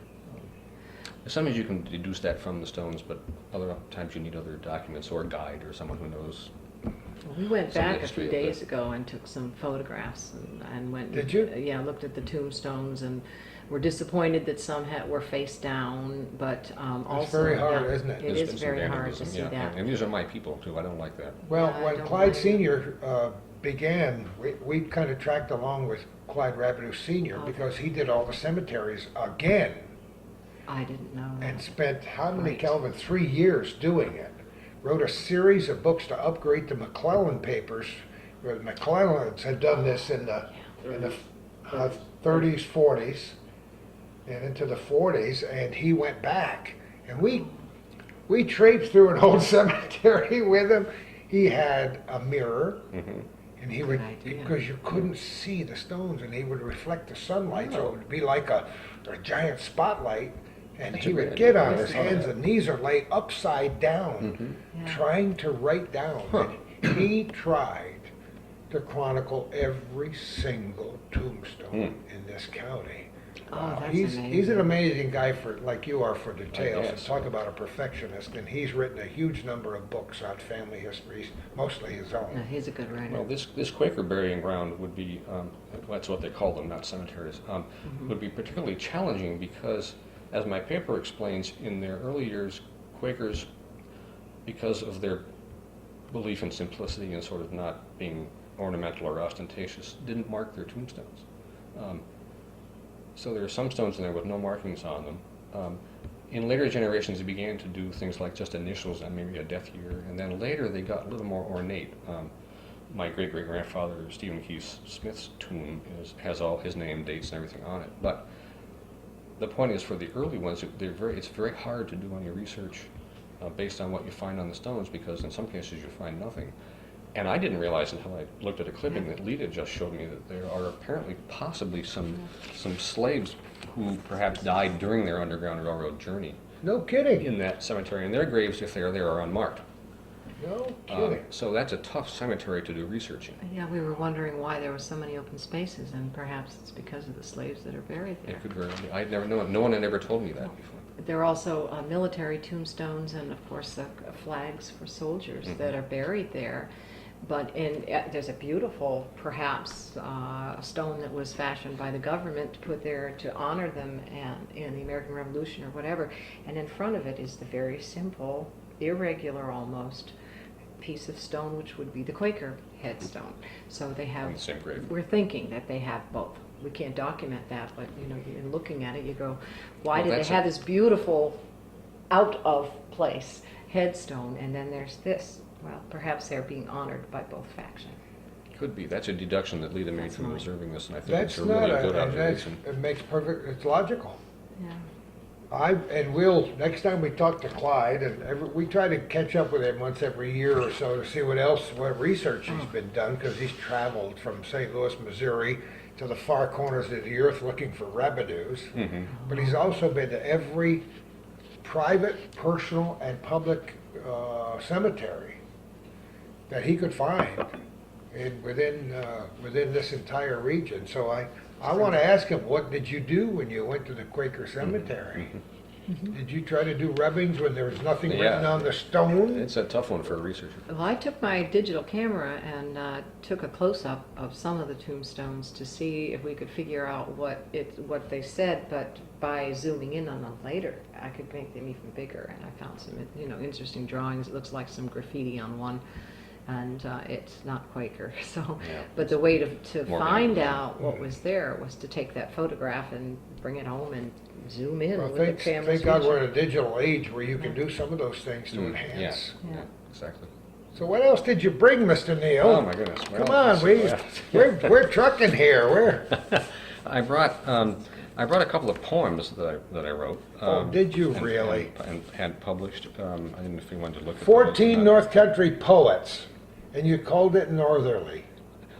Sometimes you can deduce that from the stones, but other times you need other documents or a guide or someone who knows. We went Some of the back a history few of it. days ago and took some photographs and went. Did you? Yeah, looked at the tombstones and were disappointed that some were face down, but also. It's very hard, yeah, isn't it? It There's is been some very hard to vandalism, see yeah. that. And these are my people too. I don't like that. Well, Yeah, I when don't Clyde mind. Senior began, we kind of tracked along with Clyde Rapidu Senior Oh. because he did all the cemeteries again I didn't know that. and spent how many, Great. Calvin? 3 years doing it. Wrote a series of books to upgrade the McClellan papers. Where the McClellans had done this in the 30s, 40s, and into the 40s, and he went back. And we traipsed through an old cemetery with him. He had a mirror, Mm-hmm. and he would, Good idea. because you couldn't see the stones, and he would reflect the sunlight, so it would be like a giant spotlight. And That's he a great would get idea. on I his saw hands that. and knees or lay upside down, Yeah. trying to write down. And he tried to chronicle every single tombstone in this county. Oh, that's He's amazing. an amazing guy for, like you are, for details. And guess. talk about a perfectionist. And he's written a huge number of books on family histories, mostly his No, own. he's a good writer. Well, this Quaker burying ground would be, that's what they call them, not cemeteries, would be particularly challenging because, as my paper explains, in their early years, Quakers, because of their belief in simplicity and sort of not being ornamental or ostentatious, didn't mark their tombstones. So there are some stones in there with no markings on them. In later generations, they began to do things like just initials and maybe a death year, and then later they got a little more ornate. My great-great-grandfather, Stephen Keith Smith's tomb has all his name, dates, and everything on it. But the point is, for the early ones, it's very hard to do any research based on what you find on the stones, because in some cases you find nothing. And I didn't realize until I looked at a clipping that Lita just showed me that there are apparently possibly some slaves who perhaps died during their Underground Railroad journey No kidding. in that cemetery, and their graves, if they are there, are unmarked. No kidding. So that's a tough cemetery to do research in. Yeah, we were wondering why there were so many open spaces, and perhaps it's because of the slaves that are buried there. It could very well be. I'd never known. No one had ever told me that before. There are also military tombstones and, of course, flags for soldiers that are buried there. But there's a beautiful, perhaps, stone that was fashioned by the government to put there to honor them in the American Revolution or whatever. And in front of it is the very simple, irregular almost, piece of stone, which would be the Quaker headstone. So they have. On the same grave. We're thinking that they have both. We can't document that, but in looking at it, you go, why Well, did they that's have this beautiful, out of place headstone, and then there's this? Well, perhaps they're being honored by both factions. Could be. That's a deduction that Lita made That's from mine. observing this, and I think That's it's a not really good and observation. it makes perfect, it's logical. Yeah. Next time we talk to Clyde, and we try to catch up with him once every year or so to see what research he's been done, because he's traveled from St. Louis, Missouri, to the far corners of the earth looking for rabidus. Mm-hmm. But he's also been to every private, personal, and public cemetery that he could find within this entire region. So I want to ask him, what did you do when you went to the Quaker cemetery? Did you try to do rubbings when there was nothing written Yeah. on the stone? It's a tough one for a researcher. Well, I took my digital camera and took a close-up of some of the tombstones to see if we could figure out what they said. But by zooming in on them later, I could make them even bigger. And I found some interesting drawings. It looks like some graffiti on one, and it's not Quaker. So, Yeah. but the way to More find meaningful. out what was there was to take that photograph and bring it home and zoom in Well, with the thank camera's God we're vision. in a digital age where you can do some of those things to Yeah, enhance. Yeah. exactly. So what else did you bring, Mr. Neal? Oh my goodness! Well, Come on, we're trucking here. I brought a couple of poems that I wrote. Did you really? And had published. I didn't know if you wanted to look at 14 those. North Country poets, and you called it Northerly.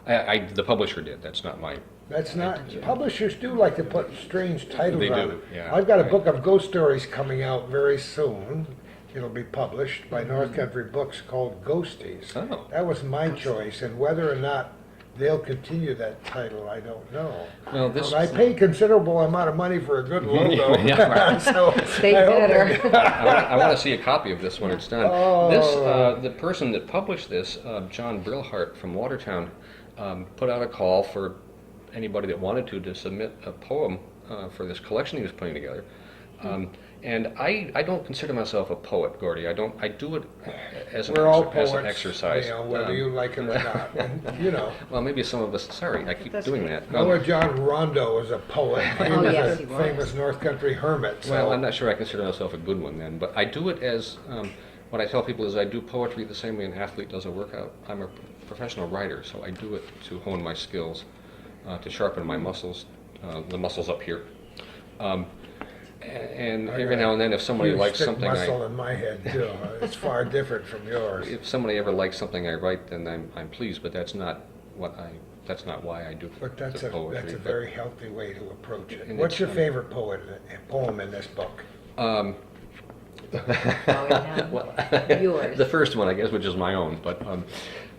The publisher did. That's not my. That's not, publishers do like to put strange titles They on do, it. yeah, I've got a right. book of ghost stories coming out very soon. It'll be published by Mm-hmm. North Country Books called Ghosties. Oh. That was my choice, and whether or not they'll continue that title, I don't know. Well, this. I pay considerable amount of money for a good logo. Yeah, right. So Stay I hope better. I want to see a copy of this when it's done. Oh. This, the person that published this, John Brillhart from Watertown, put out a call for anybody that wanted to submit a poem for this collection he was putting together. And I don't consider myself a poet, Gordy. I do it as an, We're all as poets, an exercise. you know, whether you like it or not. And, you know, Well, maybe some of us. Sorry, I keep That's doing okay. that. Noah John Rondo was a poet. He Oh, was yes, a he was. famous North Country hermit. So. Well, I'm not sure I consider myself a good one then, but I do it as, what I tell people is I do poetry the same way an athlete does a workout. I'm a professional writer, so I do it to hone my skills, to sharpen my muscles, the muscles up here. And every now and then if somebody Huge likes thick something muscle in my head too. It's far different from yours. if somebody ever likes something I write, then I'm pleased, but that's not why I do But that's the poetry. a But, very healthy way to approach it. And What's it's, your favorite poem in this book? Oh, yeah. well, Yours. the first one, I guess, which is my own, but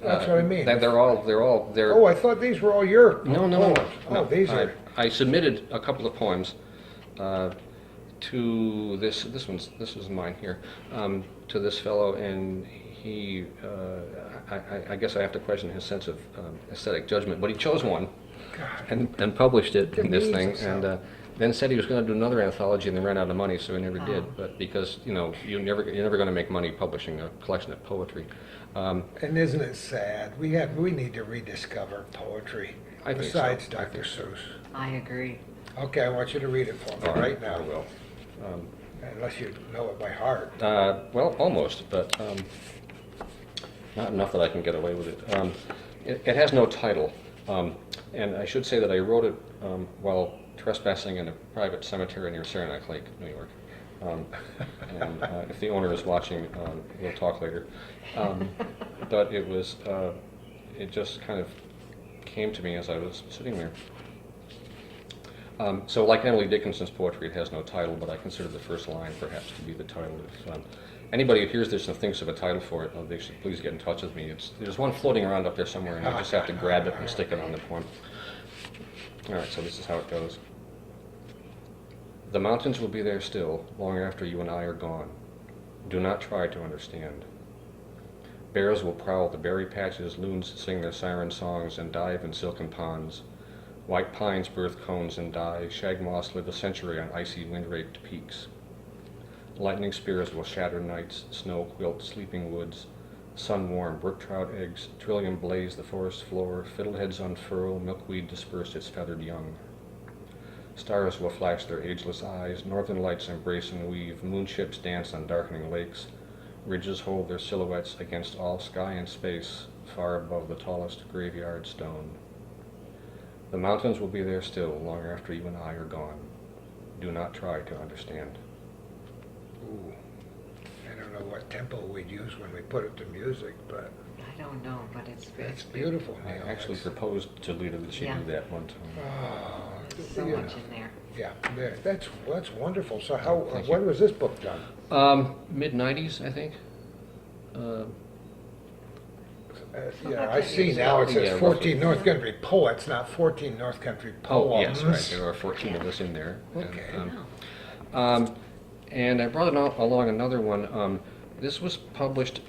That's what I mean. They're all. Oh, I thought these were all your No. poems. Oh, no. these are. I submitted a couple of poems to this. This is mine here. To this fellow, and he. I guess I have to question his sense of aesthetic judgment, but he chose one God. and published it in this thing, Jesus. and then said he was going to do another anthology, and then ran out of money, so he never Oh. did. But because you're never going to make money publishing a collection of poetry. And isn't it sad? We need to rediscover poetry. I think so. Besides I Dr. think so. Seuss. I agree. Okay, I want you to read it for me All right now. I will. Unless you know it by heart. Well, almost, but not enough that I can get away with it. It has no title, and I should say that I wrote it while trespassing in a private cemetery near Saranac Lake, New York. And if the owner is watching, we'll talk later. But it just kind of came to me as I was sitting there. So like Emily Dickinson's poetry, it has no title, but I consider the first line perhaps to be the title. If anybody who hears this and thinks of a title for it, they should please get in touch with me. There's one floating around up there somewhere, and I just have to grab it and stick it on the poem. All right, so this is how it goes. The mountains will be there still, long after you and I are gone. Do not try to understand. Bears will prowl the berry patches, loons sing their siren songs and dive in silken ponds. White pines birth cones and die, shag moss live a century on icy wind-raped peaks. Lightning spears will shatter nights, snow quilt sleeping woods, sun-warm brook trout eggs, trillium blaze the forest floor, fiddleheads unfurl, milkweed disperse its feathered young. Stars will flash their ageless eyes, northern lights embrace and weave, moonships dance on darkening lakes, ridges hold their silhouettes against all sky and space, far above the tallest graveyard stone. The mountains will be there still, long after you and I are gone. Do not try to understand. Ooh. I don't know what tempo we'd use when we put it to music, but I don't know, but it's beautiful. I Neal. actually That's- proposed to Lita that she Yeah. do that one time. Oh, so you much know. in there. Yeah, that's wonderful. So how? Thank When you. was this book done? Mid-90s, I think. Yeah, I see now it Yeah, says roughly. 14 North Country poets, not 14 North Country Oh, yes, poems. right. There are 14 of us in there. Okay. And I brought along another one. This was published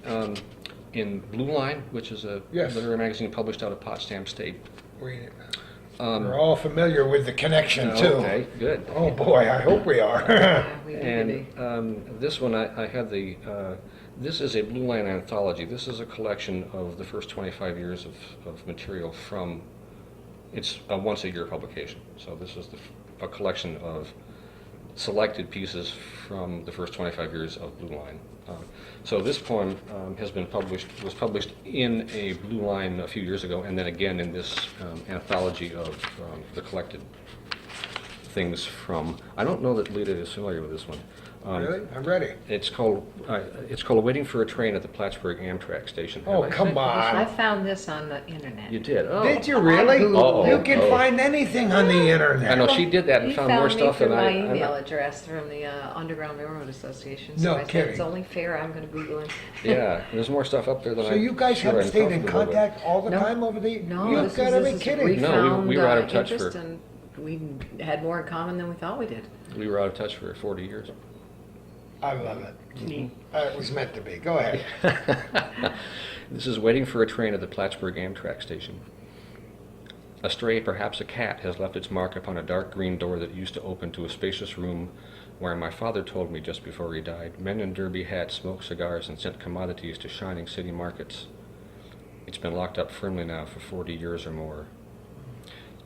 in Blue Line, which is a Yes. literary magazine published out of Potsdam State. We're all familiar with the connection too. Okay, good. Oh boy, I hope we are. Yeah, we do And today. this one, I had the. This is a Blue Line anthology. This is a collection of the first 25 years of material from. It's a once-a-year publication. So this is a collection of selected pieces from the first 25 years of Blue Line. So this poem was published in a Blue Line a few years ago, and then again in this anthology of the collected things from. I don't know that Lita is familiar with this one. Really? I'm ready. It's called Waiting for a Train at the Plattsburgh Amtrak Station. Oh, Have I come said- I on. found this on the internet. You did? Oh. Did you really? Oh, You can oh. find anything on the internet. I know she did that and You found more stuff through than my I. email address from the Underground Railroad Association. So No I said, kidding. it's only fair, I'm going to Google it. Yeah, there's more stuff up there than I. So you guys haven't stayed in contact all the No. time over the... No, You've this got to is be this is kidding. we No, found we were out of touch interest for- and we had more in common than we thought we did. We were out of touch for 40 years. I love it. It was meant to be. Go ahead. This is Waiting for a Train at the Plattsburgh Amtrak Station. A stray, perhaps a cat, has left its mark upon a dark green door that used to open to a spacious room where my father told me just before he died, men in derby hats smoked cigars and sent commodities to shining city markets. It's been locked up firmly now for 40 years or more.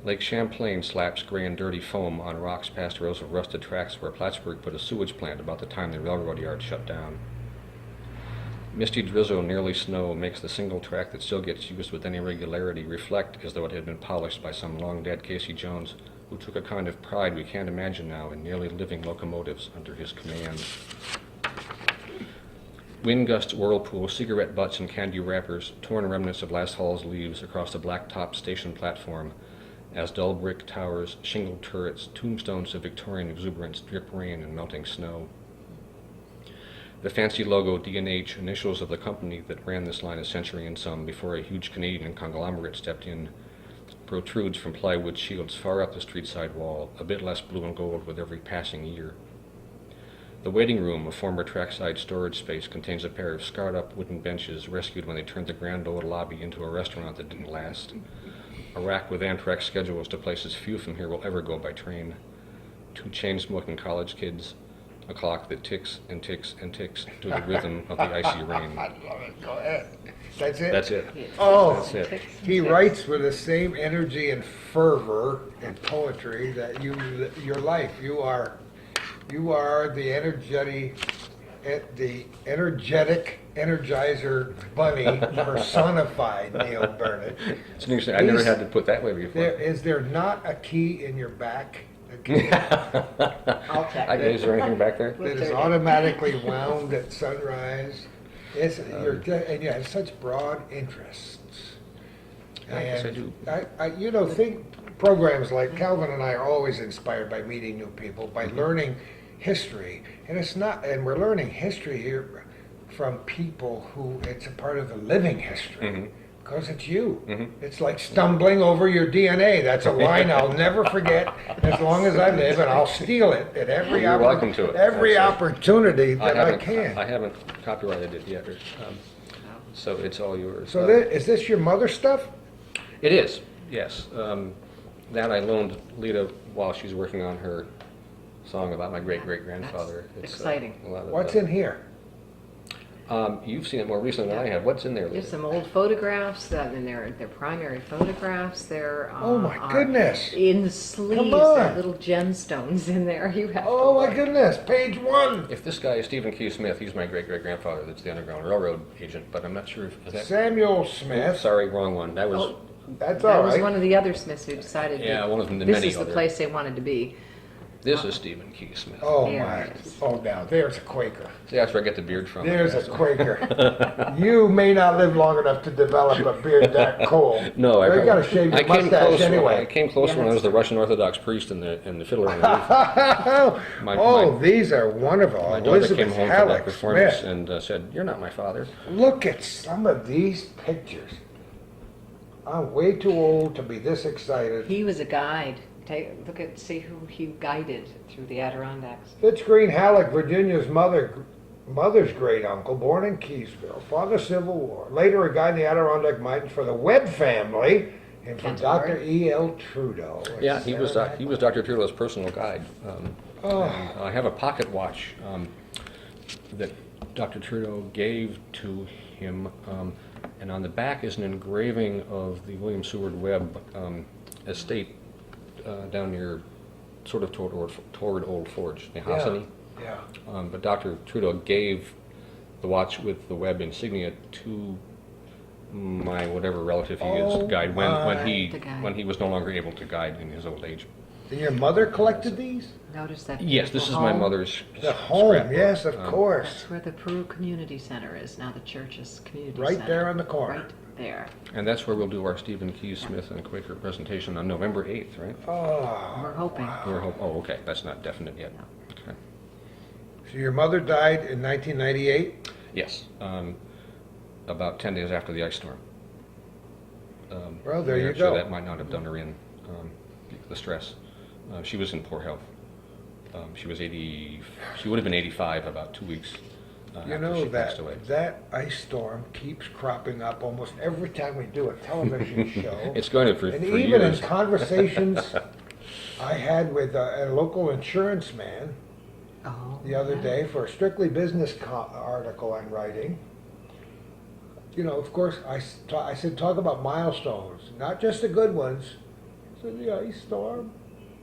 Lake Champlain slaps gray and dirty foam on rocks past rows of rusted tracks where Plattsburgh put a sewage plant about the time the railroad yard shut down. Misty drizzle, nearly snow, makes the single track that still gets used with any regularity reflect as though it had been polished by some long-dead Casey Jones, who took a kind of pride we can't imagine now in nearly living locomotives under his command. Wind gusts whirlpool, cigarette butts and candy wrappers, torn remnants of last fall's leaves across the blacktop station platform, as dull brick towers, shingled turrets, tombstones of Victorian exuberance drip rain and melting snow. The fancy logo D&H, initials of the company that ran this line a century and some before a huge Canadian conglomerate stepped in, protrudes from plywood shields far up the street-side wall, a bit less blue and gold with every passing year. The waiting room, a former trackside storage space, contains a pair of scarred-up wooden benches rescued when they turned the grand old lobby into a restaurant that didn't last. A rack with Amtrak schedules to places few from here will ever go by train. 2 chain-smoking college kids. A clock that ticks and ticks and ticks to the rhythm of the icy rain. I love it. Go ahead. That's it? That's it. Oh, That's it. he writes with the same energy and fervor and poetry that your life. You are the energetic energizer bunny personified, Neal Burdick. It's interesting. I never had to put that way before. Is there not a key in your back I'll check. Is there anything back there? that is automatically wound at sunrise? And you have such broad interests. I guess I do. Think programs like Calvin and I are always inspired by meeting new people, by learning history, and we're learning history here from people who it's a part of the living history. Because it's you. It's like stumbling over your DNA. That's a line I'll never forget as long as I live, and I'll steal it at every You're welcome to it. every opportunity that I I can. haven't copyrighted it yet, so it's all yours. So is this your mother's stuff? It is, yes. That I loaned Lita while she's working on her song about my great-great-grandfather. That's exciting. A lot of, What's in here? You've seen it more recently than I have. What's in there, There's Lita? some old photographs and they're primary photographs. They're Oh my goodness. in the sleeves. Come on. There are little gemstones in there. You have. Oh to my look. goodness, page 1. If this guy is Stephen Q. Smith, he's my great-great-grandfather. That's the Underground Railroad agent, but I'm not sure if is that. Samuel Smith. Sorry, wrong one. That was. Oh, That's that all was right. one of the other Smiths who decided. Yeah, that one of them, the This many is the other. place they wanted to be. This is Stephen Q. Smith. Oh There my. it is. Oh, now there's a Quaker. See, that's where I get the beard from. There's a Quaker. You may not live long enough to develop a beard that cold. No, You got to shave your came mustache close. I anyway. came close when I was the Russian Orthodox priest and the fiddler on the roof. My- These are wonderful. My daughter Elizabeth came home from that Halleck performance Smith. and said, "You're not my father." Look at some of these pictures. I'm way too old to be this excited. He was a guide. See who he guided through the Adirondacks. Fitzgreen Halleck, Virginia's mother's great uncle, born in Keysville, fought the Civil War. Later a guide in the Adirondack Mountains for the Webb family and for Canterbury. Dr. E.L. Trudeau. Yeah, he was Dr. Trudeau's personal guide. Oh. And I have a pocket watch that Dr. Trudeau gave to him, and on the back is an engraving of the William Seward Webb estate down near, sort of toward Old Forge, Nehasani. Yeah. But Dr. Trudeau gave the watch with the Webb insignia to my whatever relative he is Oh guide my. The guide. when he was no longer able to guide in his old age. And your mother collected these? Notice that. Yes, this is beautiful my home? mother's The home, scrapbook. yes, of course. That's where the Peru Community Center is, now the church's community Right center. there on the corner. Right there. And that's where we'll do our Stephen Key Smith and Quaker presentation on November 8th, right? Oh, We're hoping. Oh, okay, that's not definite yet. Okay. so your mother died in 1998? Yes, about 10 days after the ice storm. Well, there yeah, you so go. that might not have done her in, the stress. She was in poor health. She was 80, she would have been 85 about 2 weeks You after know she passed away. that ice storm keeps cropping up almost every time we do a television show. It's going to for And for even years. in conversations I had with a local insurance man Oh. the other yeah. day for a strictly business article I'm writing, you know, of course, I said, talk about milestones, not just the good ones. So the ice storm.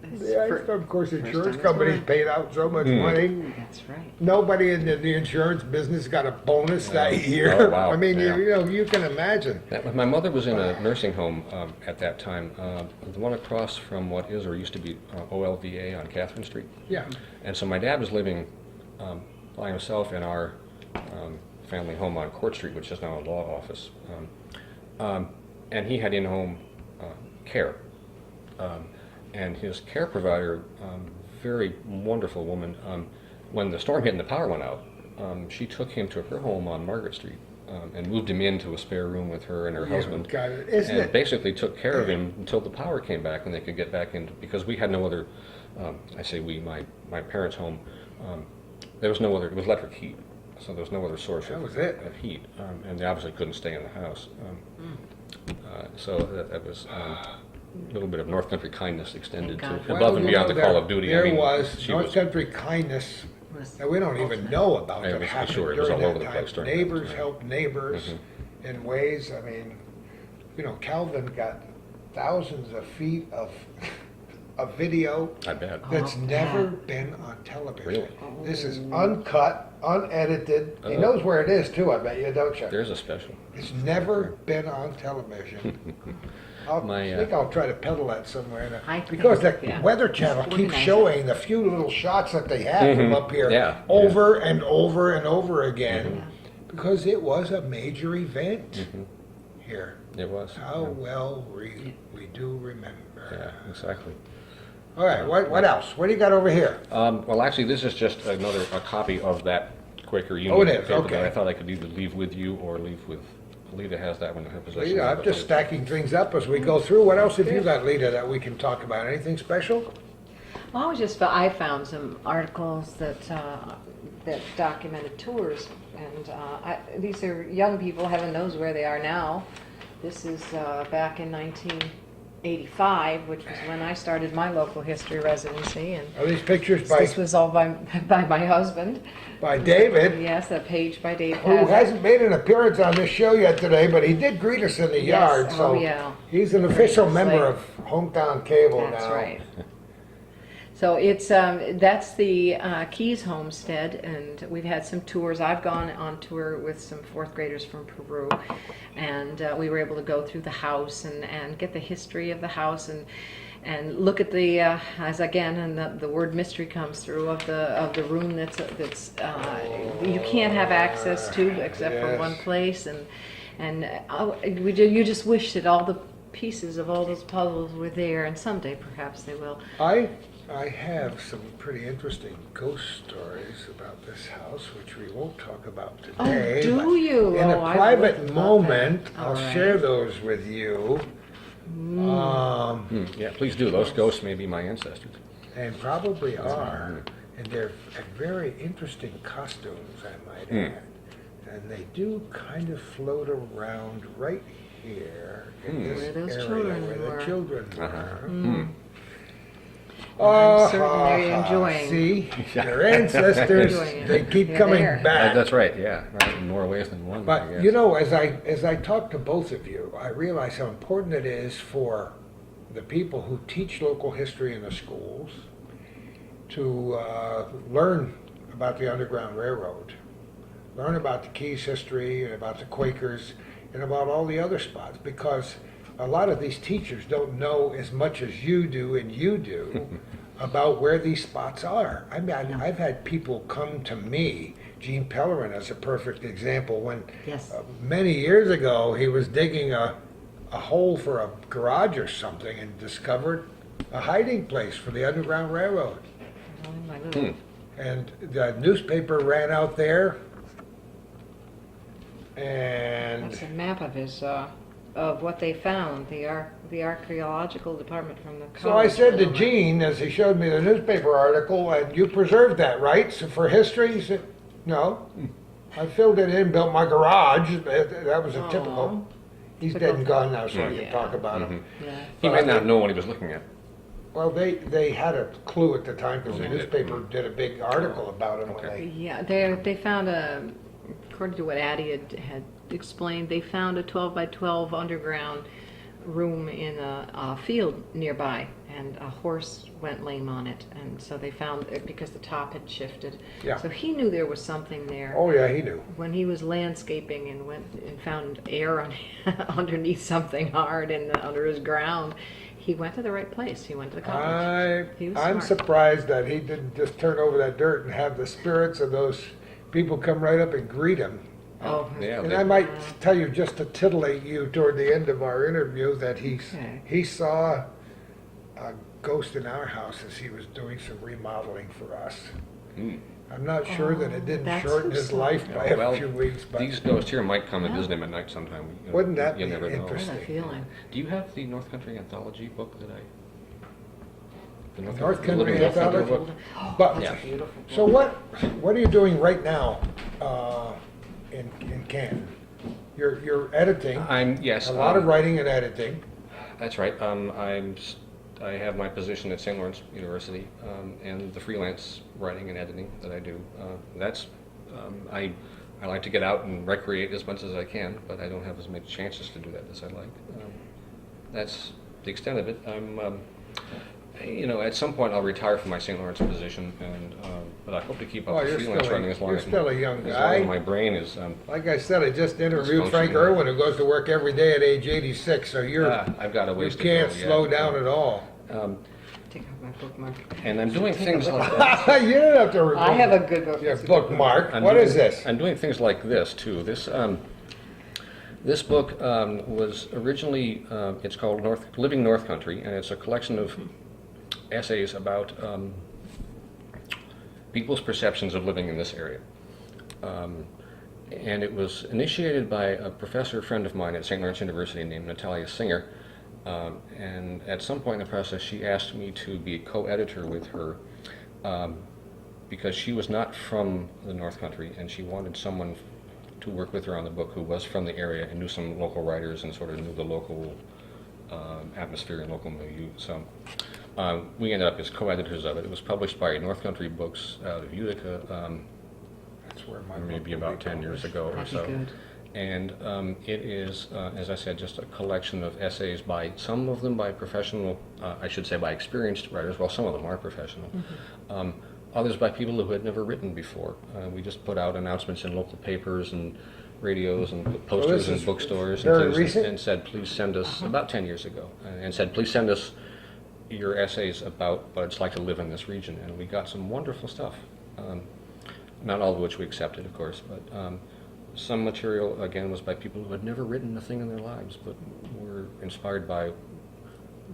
The ice storm. Of course, first insurance time it's companies mine. paid out so much money. Ooh, that's right. Nobody in the insurance business got a bonus that Oh, year. wow, I mean, yeah. you know, you can imagine. My mother was in a nursing home at that time, the one across from what is or used to be OLVA on Catherine Street. Yeah. And so my dad was living by himself in our family home on Court Street, which is now a law office. And he had in-home care. And his care provider, very wonderful woman, when the storm hit and the power went out, she took him to her home on Margaret Street and moved him into a spare room with her and her husband. Got it. Isn't And it? basically took care of him until the power came back and they could get back into, because we had no other, I say we, my parents' home, there was no other, it was electric heat, so there was no other source That of, was it. of heat, and they obviously couldn't stay in the house. So that was a little bit of North Country kindness extended to Thank God. above and Well, beyond you the know, Call of Duty. There I mean, was she North was- Country kindness Was that we don't even ultimate. know about Yeah, that it happened was- sure, it was during all that over the time. place during that Neighbors time. helped neighbors in ways. I mean, you know, Calvin got thousands of feet of video I bet. that's Oh, never yeah. been on television. Really? This is uncut, unedited. He Oh. knows where it is too, I bet you, don't you? There's a special. It's never been on television. I think I'll try to peddle that somewhere. I think, Because the yeah. Weather Channel keeps Organize it. showing the few little shots that they have from up here Yeah, over and over and over again. Because it was a major event here. It was. How well we do remember. Yeah, exactly. All right, what else? What do you got over here? Well, actually, this is just a copy of that Quaker Union Oh, it is, paper okay. that I thought I could either leave with you or leave with, Lita has that one in her possession. Lita, I'm just stacking things up as we go through. What else have you got, Lita, that we can talk about? Anything special? Well, I found some articles that documented tours, and these are young people. Heaven knows where they are now. This is back in 1985, which was when I started my local history residency, and Are these pictures this was all by my husband. by David? Yes, a page by Dave. Who hasn't made an appearance on this show yet today, but he did greet us in the Yes, yard, oh, so yeah. he's an official It's member like- of Hometown Cable now. That's right. So it's that's the Keys homestead, and we've had some tours. I've gone on tour with some fourth graders from Peru, and we were able to go through the house and get the history of the house and look at the as again, and the word mystery comes through of the room that's you can't have access to except for Yes. one place, and you just wish that all the pieces of all those puzzles were there, and someday perhaps they will. I have some pretty interesting ghost stories about this house, which we won't talk about today. Oh, do but you? In Oh, a I private would love moment, that. I'll All right. share those with you. Yeah, please do. Those ghosts may be my ancestors. And probably are. And they're very interesting costumes, I might add. And they do kind of float around right here in this Where those area children where were. the children were. I'm certain they're enjoying. See, your ancestors, Enjoying it. they keep They're coming there. back. That's right, yeah. Right, in more ways than one. I But guess. you know, as I talk to both of you, I realize how important it is for the people who teach local history in the schools to learn about the Underground Railroad, learn about the Keys history and about the Quakers and about all the other spots, because a lot of these teachers don't know as much as you do and you do about where these spots are. I mean, I've had people come to me, Gene Pellerin is a perfect example, when Yes. many years ago he was digging a hole for a garage or something and discovered a hiding place for the Underground Railroad. Oh, my little. And the newspaper ran out there, and That's a map of his, of what they found, the archaeological department from the college. so I said to found it. Gene, as he showed me the newspaper article, and you preserved that, right? So for history? He said, no. I filled it in, built my garage. That was a typical. He's dead and gone now, so I can talk about him. Yeah. He might not know what he was looking at. Well, they had a clue at the time because the newspaper did a big article about him when they. Yeah, they found according to what Addie had explained, they found a 12 by 12 underground room in a field nearby, and a horse went lame on it, and so they found it because the top had shifted. Yeah. So he knew there was something there. Oh yeah, he knew. When he was landscaping and went and found air underneath something hard and under his ground, he went to the right place. He went to the college. He was I'm smart. surprised that he didn't just turn over that dirt and have the spirits of those people come right up and greet him. Oh, Yeah, And they- I might tell you, just to titillate you toward the end of our interview, that Okay. he saw a ghost in our house as he was doing some remodeling for us. Hmm. I'm not sure that it didn't that's shorten who's his saw life it. by a Well, few weeks, but These ghosts here might come and visit him at night sometime. You know, Wouldn't that you be never know. I had interesting? a feeling. Do you have the North Country Anthology book that I? The North Country Living North Anthology? book? But Yeah. Beautiful. so what are you doing right now in Canton? You're editing. Yes. A lot of writing and editing. That's right. I have my position at St. Lawrence University and the freelance writing and editing that I do. I like to get out and recreate as much as I can, but I don't have as many chances to do that as I'd like. That's the extent of it. At some point I'll retire from my St. Lawrence position, but I hope to keep up Oh, the you're freelance still a- writing as long you're as still a young as guy. long as my brain is. Like I said, I just interviewed Dysfunctional. Frank Irwin, who goes to work every day at age 86. So I've got a you ways to can't go yet. slow down at all. Take out my bookmark. And I'm doing things like that. You don't have to. Remember. I have a good book. Yeah, bookmark. I'm What doing- is this? I'm doing things like this too. This book was originally, it's called Living North Country, and it's a collection of essays about people's perceptions of living in this area. And it was initiated by a professor friend of mine at St. Lawrence University named Natalia Singer. And at some point in the process, she asked me to be co-editor with her because she was not from the North Country, and she wanted someone to work with her on the book who was from the area and knew some local writers and sort of knew the local atmosphere and local milieu. So we ended up as co-editors of it. It was published by North Country Books out of Utica That's where my maybe book will about be 10 years published. ago or That'd be so. good. And it is, as I said, just a collection of essays by some of them by professional, I should say by experienced writers. Well, some of them are professional. Others by people who had never written before. We just put out announcements in local papers and radios and put posters this in is bookstores very and things, recent? and said, please send us, about 10 years ago, and said, please send us your essays about what it's like to live in this region. And we got some wonderful stuff. Not all of which we accepted, of course, but some material, again, was by people who had never written a thing in their lives, but were inspired by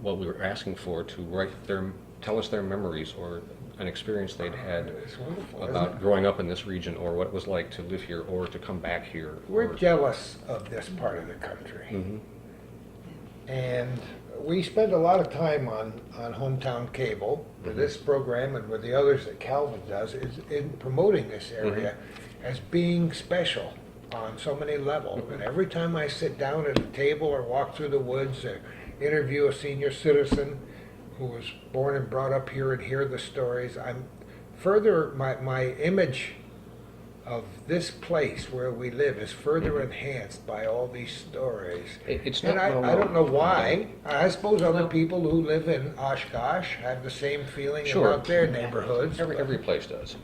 what we were asking for to tell us their memories or an experience they'd had It's wonderful, isn't about it? growing up in this region, or what it was like to live here, or to come back here. We're or- jealous of this part of the country. Mhm. And we spend a lot of time on Hometown Cable, with this program and with the others that Calvin does, is in promoting this area as being special on so many levels. And every time I sit down at a table or walk through the woods or interview a senior citizen who was born and brought up here and hear the stories, I'm further, my image of this place where we live is further enhanced by all these stories. It's And not I well don't know known. why. I suppose other people who live in Oshkosh have the same feeling Sure. about their neighborhoods. Every place does.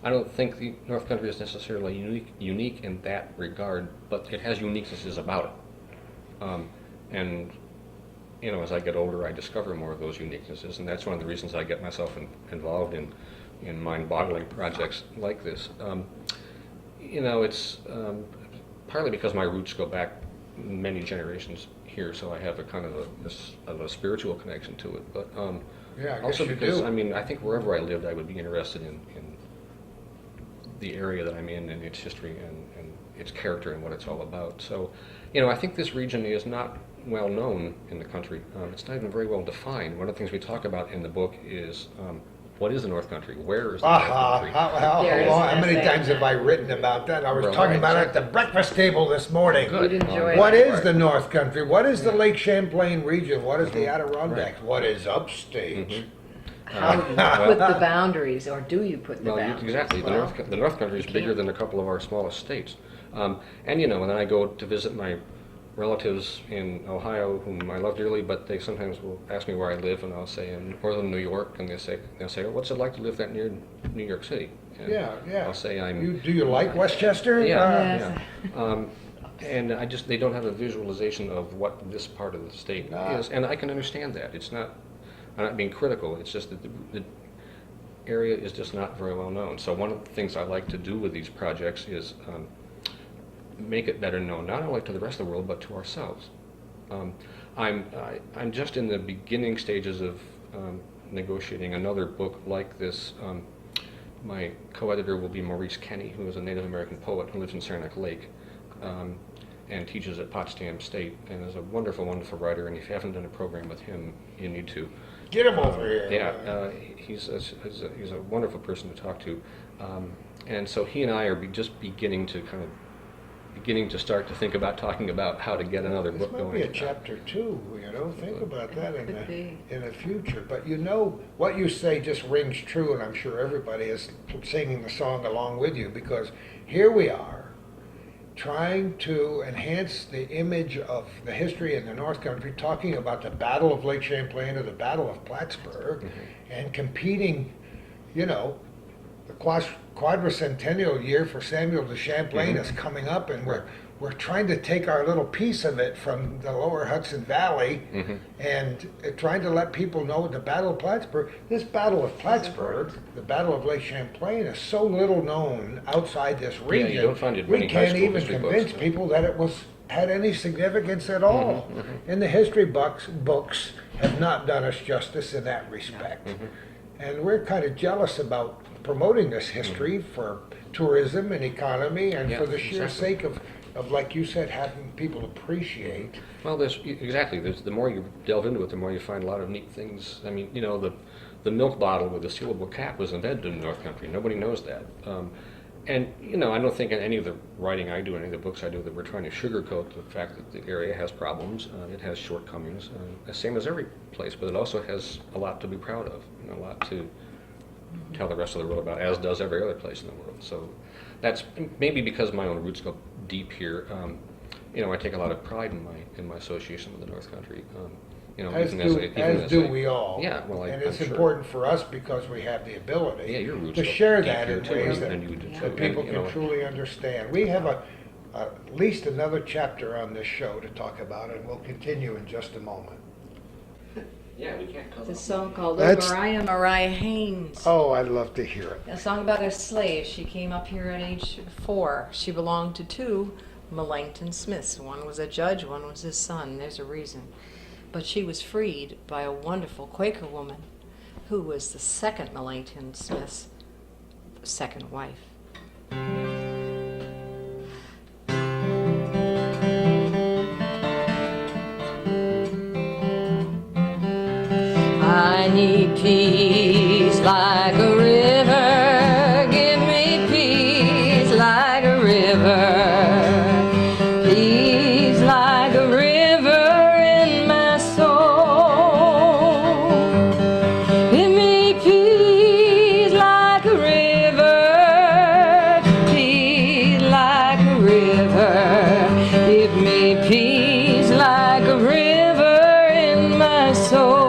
I don't think the North Country is necessarily unique in that regard, but it has uniquenesses about it. And as I get older, I discover more of those uniquenesses, and that's one of the reasons I get myself involved in mind-boggling projects like this. It's partly because my roots go back many generations here, so I have a kind of a spiritual connection to it. But Yeah, I guess also you because, do. I think wherever I lived, I would be interested in the area that I'm in and its history and its character and what it's all about. So, I think this region is not well known in the country. It's not even very well defined. One of the things we talk about in the book is what is the North Country? Where is the North Country? How many times have I written about that? I was Well, talking right, about it at the breakfast table this morning. Good. You'd enjoy What it. is the North Country? What is the Lake Champlain region? What is the Adirondacks? What is upstate? How do you put the boundaries, or do you put the Well, boundaries? exactly. The North Country is bigger than a couple of our smallest states. And then I go to visit my relatives in Ohio, whom I love dearly, but they sometimes will ask me where I live, and I'll say in northern New York, and they'll say, "Oh, what's it like to live that near New York City?" And Yeah. I'll say Do you like Westchester? Yeah. And they don't have a visualization of what this part of the state is, and I can understand that. I'm not being critical. It's just that the area is just not very well known. So one of the things I like to do with these projects is make it better known, not only to the rest of the world, but to ourselves. I'm just in the beginning stages of negotiating another book like this. My co-editor will be Maurice Kenny, who is a Native American poet who lives in Saranac Lake and teaches at Potsdam State, and is a wonderful, wonderful writer. And if you haven't done a program with him, you need to. Get him over here. Yeah, he's a wonderful person to talk to, and so he and I are just beginning to start to think about talking about how to get another This book might going. be a chapter 2, Think about that Could be. in the future. But what you say just rings true, and I'm sure everybody is singing the song along with you, because here we are trying to enhance the image of the history in the North Country, talking about the Battle of Lake Champlain or the Battle of Plattsburgh, and competing, the quadricentennial year for Samuel de Champlain is coming up, and we're trying to take our little piece of it from the lower Hudson Valley and trying to let people know the Battle of Plattsburgh. This Battle of Plattsburgh, the Battle of Lake Champlain, is so little known outside this region. you don't find it in we many high can't school even history convince books. people that it had any significance at all. And the history books have not done us justice in that respect. And we're kind of jealous about promoting this history for tourism and economy, and for the sheer sake of, like you said, having people appreciate. Well, the more you delve into it, the more you find a lot of neat things. I mean, the milk bottle with the sealable cap was invented in the North Country. Nobody knows that. And I don't think in any of the writing I do, any of the books I do, that we're trying to sugarcoat the fact that the area has problems. It has shortcomings, the same as every place, but it also has a lot to be proud of, and a lot to tell the rest of the world about, as does every other place in the world. So that's maybe because my own roots go deep here. I take a lot of pride in my association with the North Country. As even do we all. Yeah, well, and I'm it's sure. important for us because we have the ability Yeah, your roots to go share deep that here in too, ways and you do that too. people And, can truly understand. We have at least another chapter on this show to talk about, and we'll continue in just a moment. Yeah, we can't cover. It's a song called That's- Mariah Haynes. Oh, I'd love to hear it. A song about a slave. She came up here at age 4. She belonged to 2 Melanchthon Smiths. One was a judge, one was his son. There's a reason. But she was freed by a wonderful Quaker woman who was the second Melanchthon Smith's second wife. I need peace like a river. Give me peace like a river. Peace like a river in my soul. Give me peace like a river. Peace like a river. Give me peace like a river in my soul.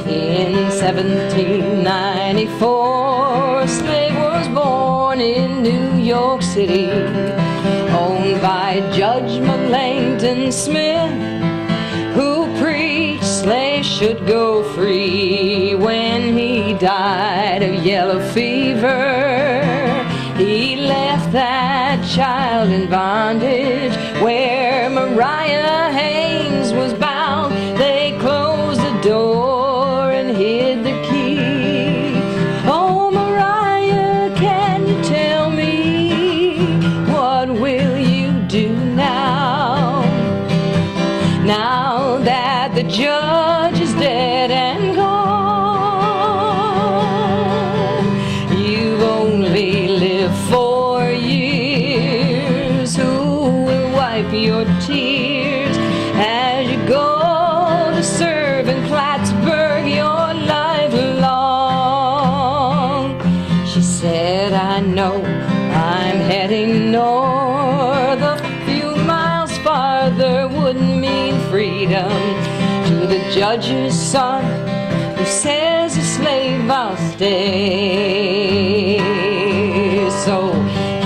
In 1794, a slave was born in New York City, owned by Judge Melanchthon. Nathan Smith, who preached slaves should go free. When he died of yellow fever, he left that child in bondage. Where Mariah Haynes was bound, they closed the door and hid the key. Oh, Mariah, can you tell me, what will you do now? Now that the judge is dead and gone, you've only lived 4 years. Who will wipe your tears as you go to serve in Plattsburgh your life long? She said, I know I'm heading north. A few miles farther wouldn't mean freedom to the judge's son, who says a slave I'll stay. So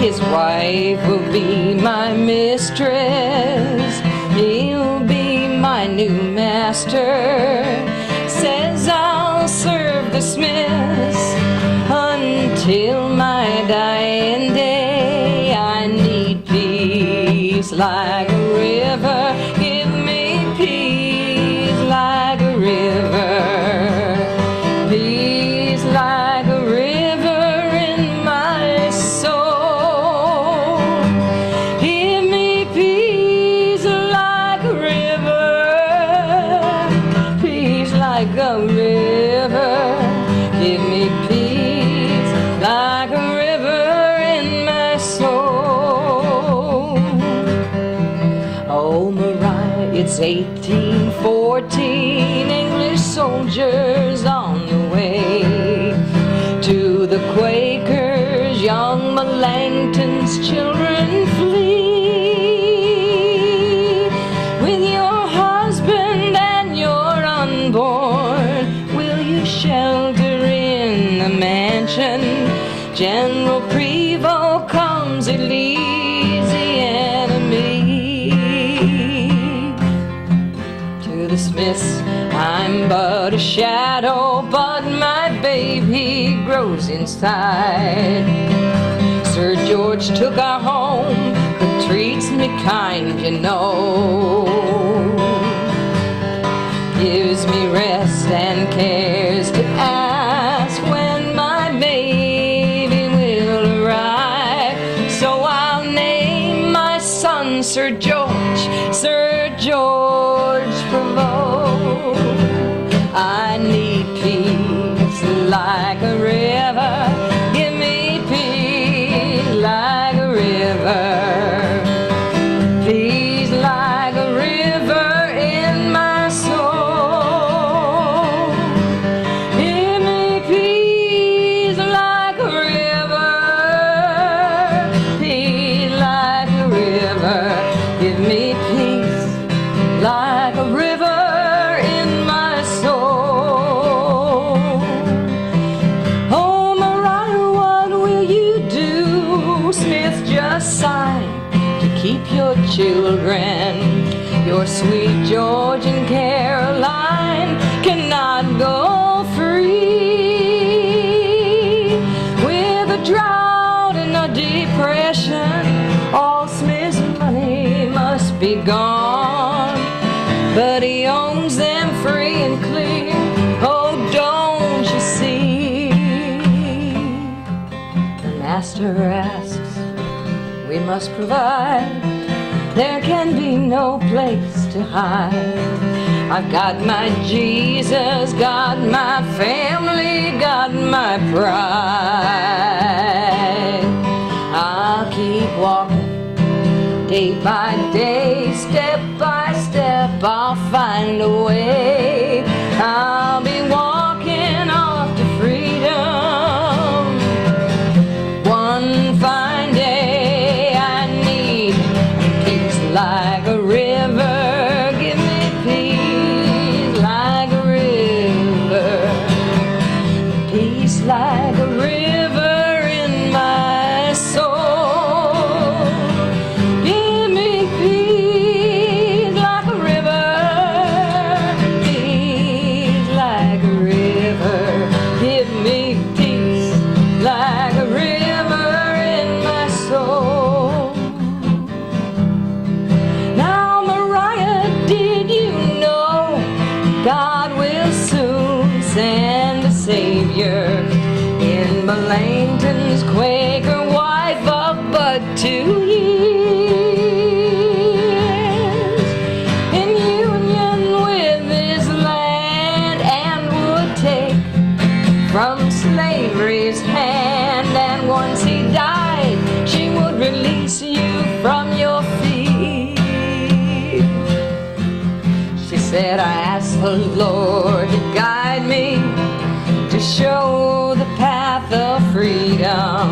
his wife will be my mistress, he'll be my new master. Says I'll serve the Smiths until my dying day. I need peace like a river, give me peace like a river, peace like a river in my soul. Give me peace like a river, peace like a river. Give me peace like a river in my soul. Oh, Mariah, it's 1814, English soldiers on the way to the Quakers. Young Melanchthon's children flee. With your husband and your unborn, will you shelter in the mansion? General Prevost comes, it leads the enemy. To the Smiths I'm but a shadow, but my baby grows inside. Sir George took her home, but treats me kind, you know. Gives me rest and cares to ask when my baby will arrive. So I'll name my son Sir George, Sir George Prevost. I need peace like a river, give me peace like a river, peace like a river in my soul. Give me peace like a river, peace like a river. Give me peace like a river in my soul. Oh, Mariah, what will you do? Smith just signed to keep your children. Your sweet George and Caroline cannot go free. With a drought and a depression, all Smith's money must be gone. But he owns them free and clear, oh, don't you see? The master asks, we must provide. There can be no place to hide. I've got my Jesus, got my family, got my pride. I'll keep walking day by day, step by step, I'll find a way. I'll be walking off to freedom. One fine day I need peace like a river. Give me peace like a river, peace like a river in my soul. Give me peace said I asked the Lord to guide me, to show the path of freedom.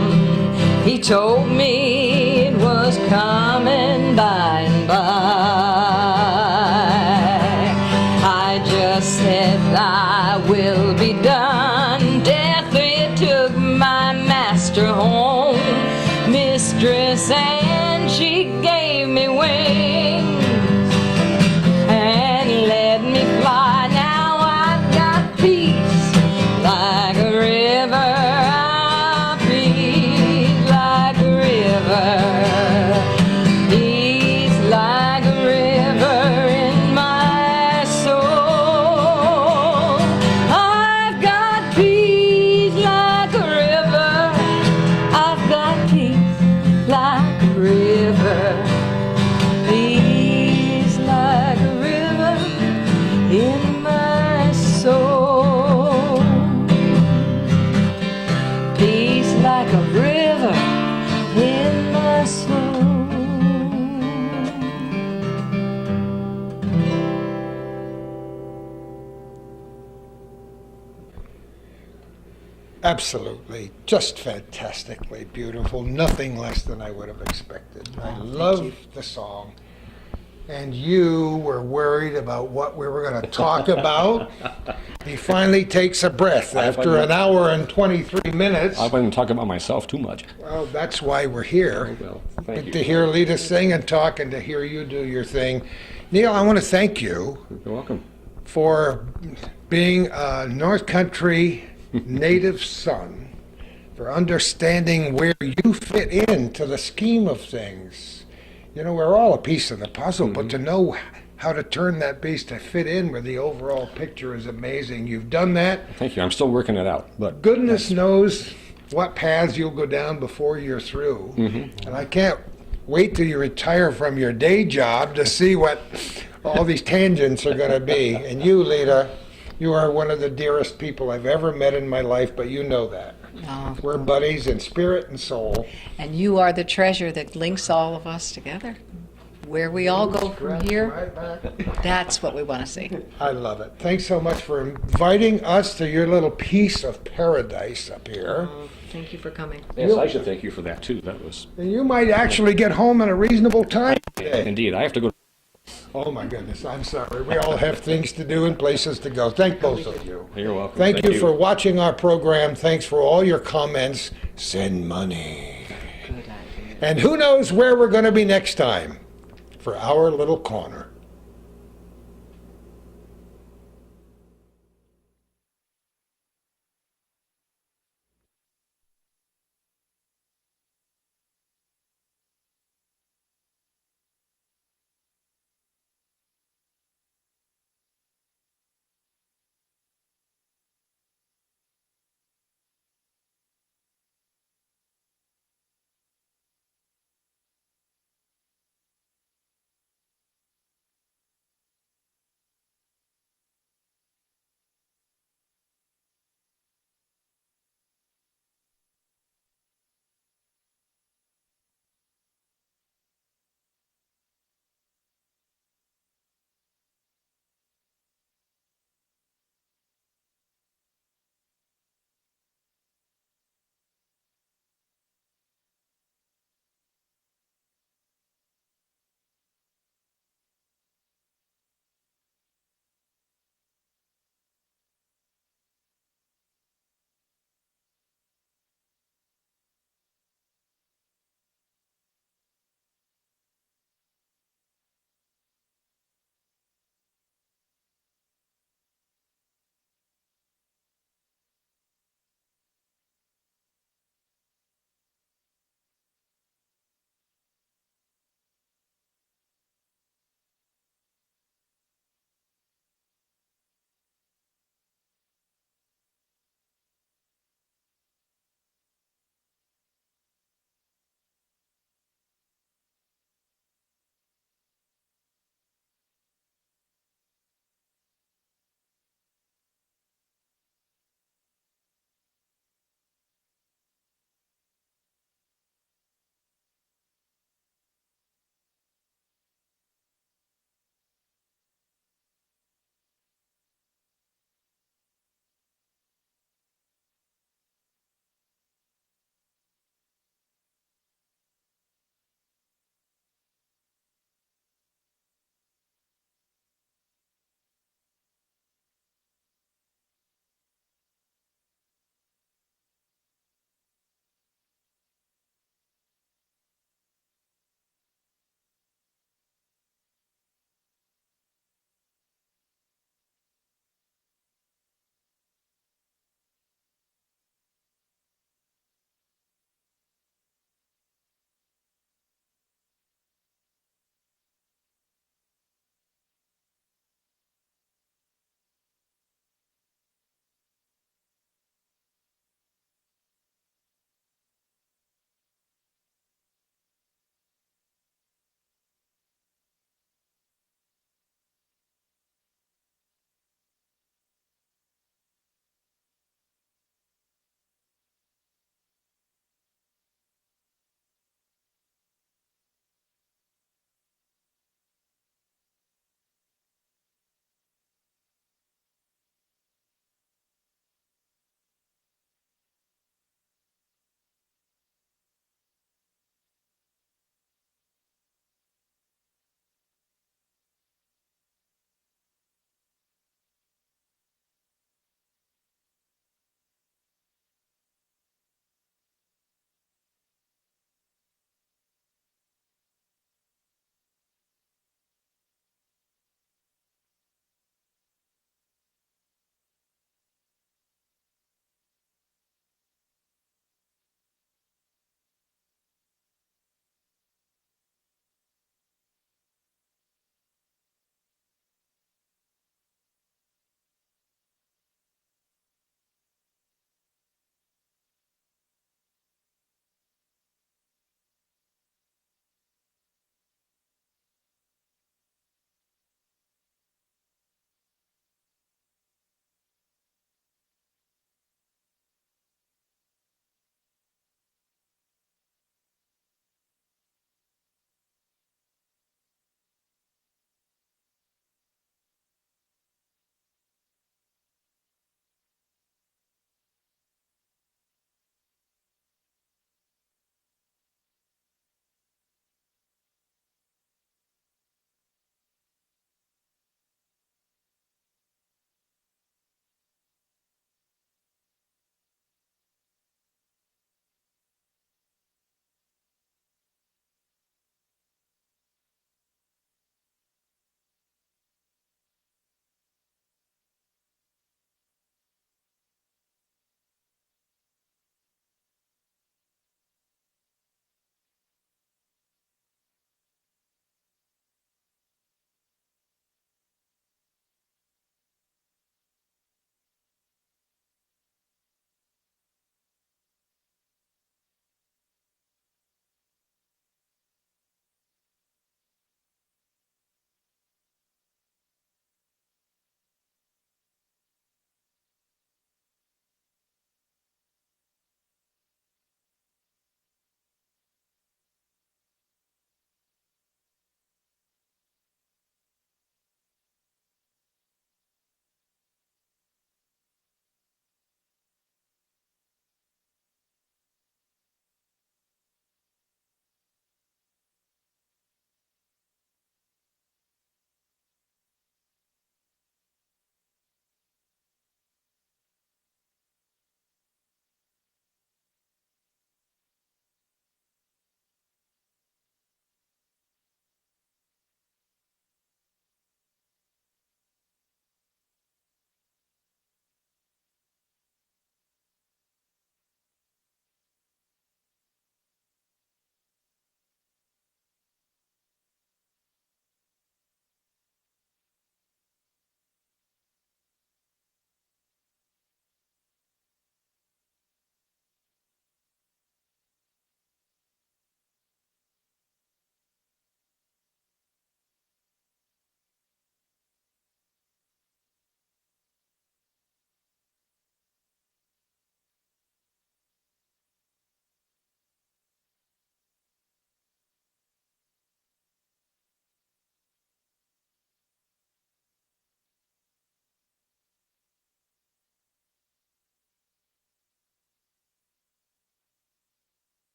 He told me it was coming by and by. I just said, thy will be done. Death, it took my master home, mistress, and she gave me wings and let me fly. Now I've got peace like a river. Peace like a river. Peace like a river in my soul. I've got peace like a river. I've got peace like a river. Peace like a river in my soul. Peace like a river in my soul. Absolutely, just fantastically beautiful. Nothing less than I would have expected. I thank love you. the song. And you were worried about what we were going to talk about. He finally takes a breath after an hour and 23 minutes. I wouldn't talk about myself too much. Well, that's why we're here. Oh, well, thank Good you. to hear Lita sing and talk and to hear you do your thing. Neal, I want to thank you You're welcome. for being a North Country native son, for understanding where you fit into the scheme of things. You know, we're all a piece of the puzzle, but to know how to turn that piece to fit in where the overall picture is amazing. You've done that. Thank you. I'm still working it out, but Goodness knows what paths you'll go down before you're through. And I can't wait till you retire from your day job to see what all these tangents are going to be. And you, Lita, you are one of the dearest people I've ever met in my life, but you know that. Oh, We're buddies in spirit and soul. and you are the treasure that links all of us together. Where we all go from here, Right back. that's what we want to see. I love it. Thanks so much for inviting us to your little piece of paradise up here. Oh, thank you for coming. yes, I should thank you for that too. That was And you might actually get home at a reasonable time today. indeed. I have to go. Oh my goodness, I'm sorry. We all have things to do and places to go. Thank both of you. You're welcome. Thank you for watching our program. Thanks for all your comments. Send money. Good idea. And who knows where we're going to be next time for our little corner.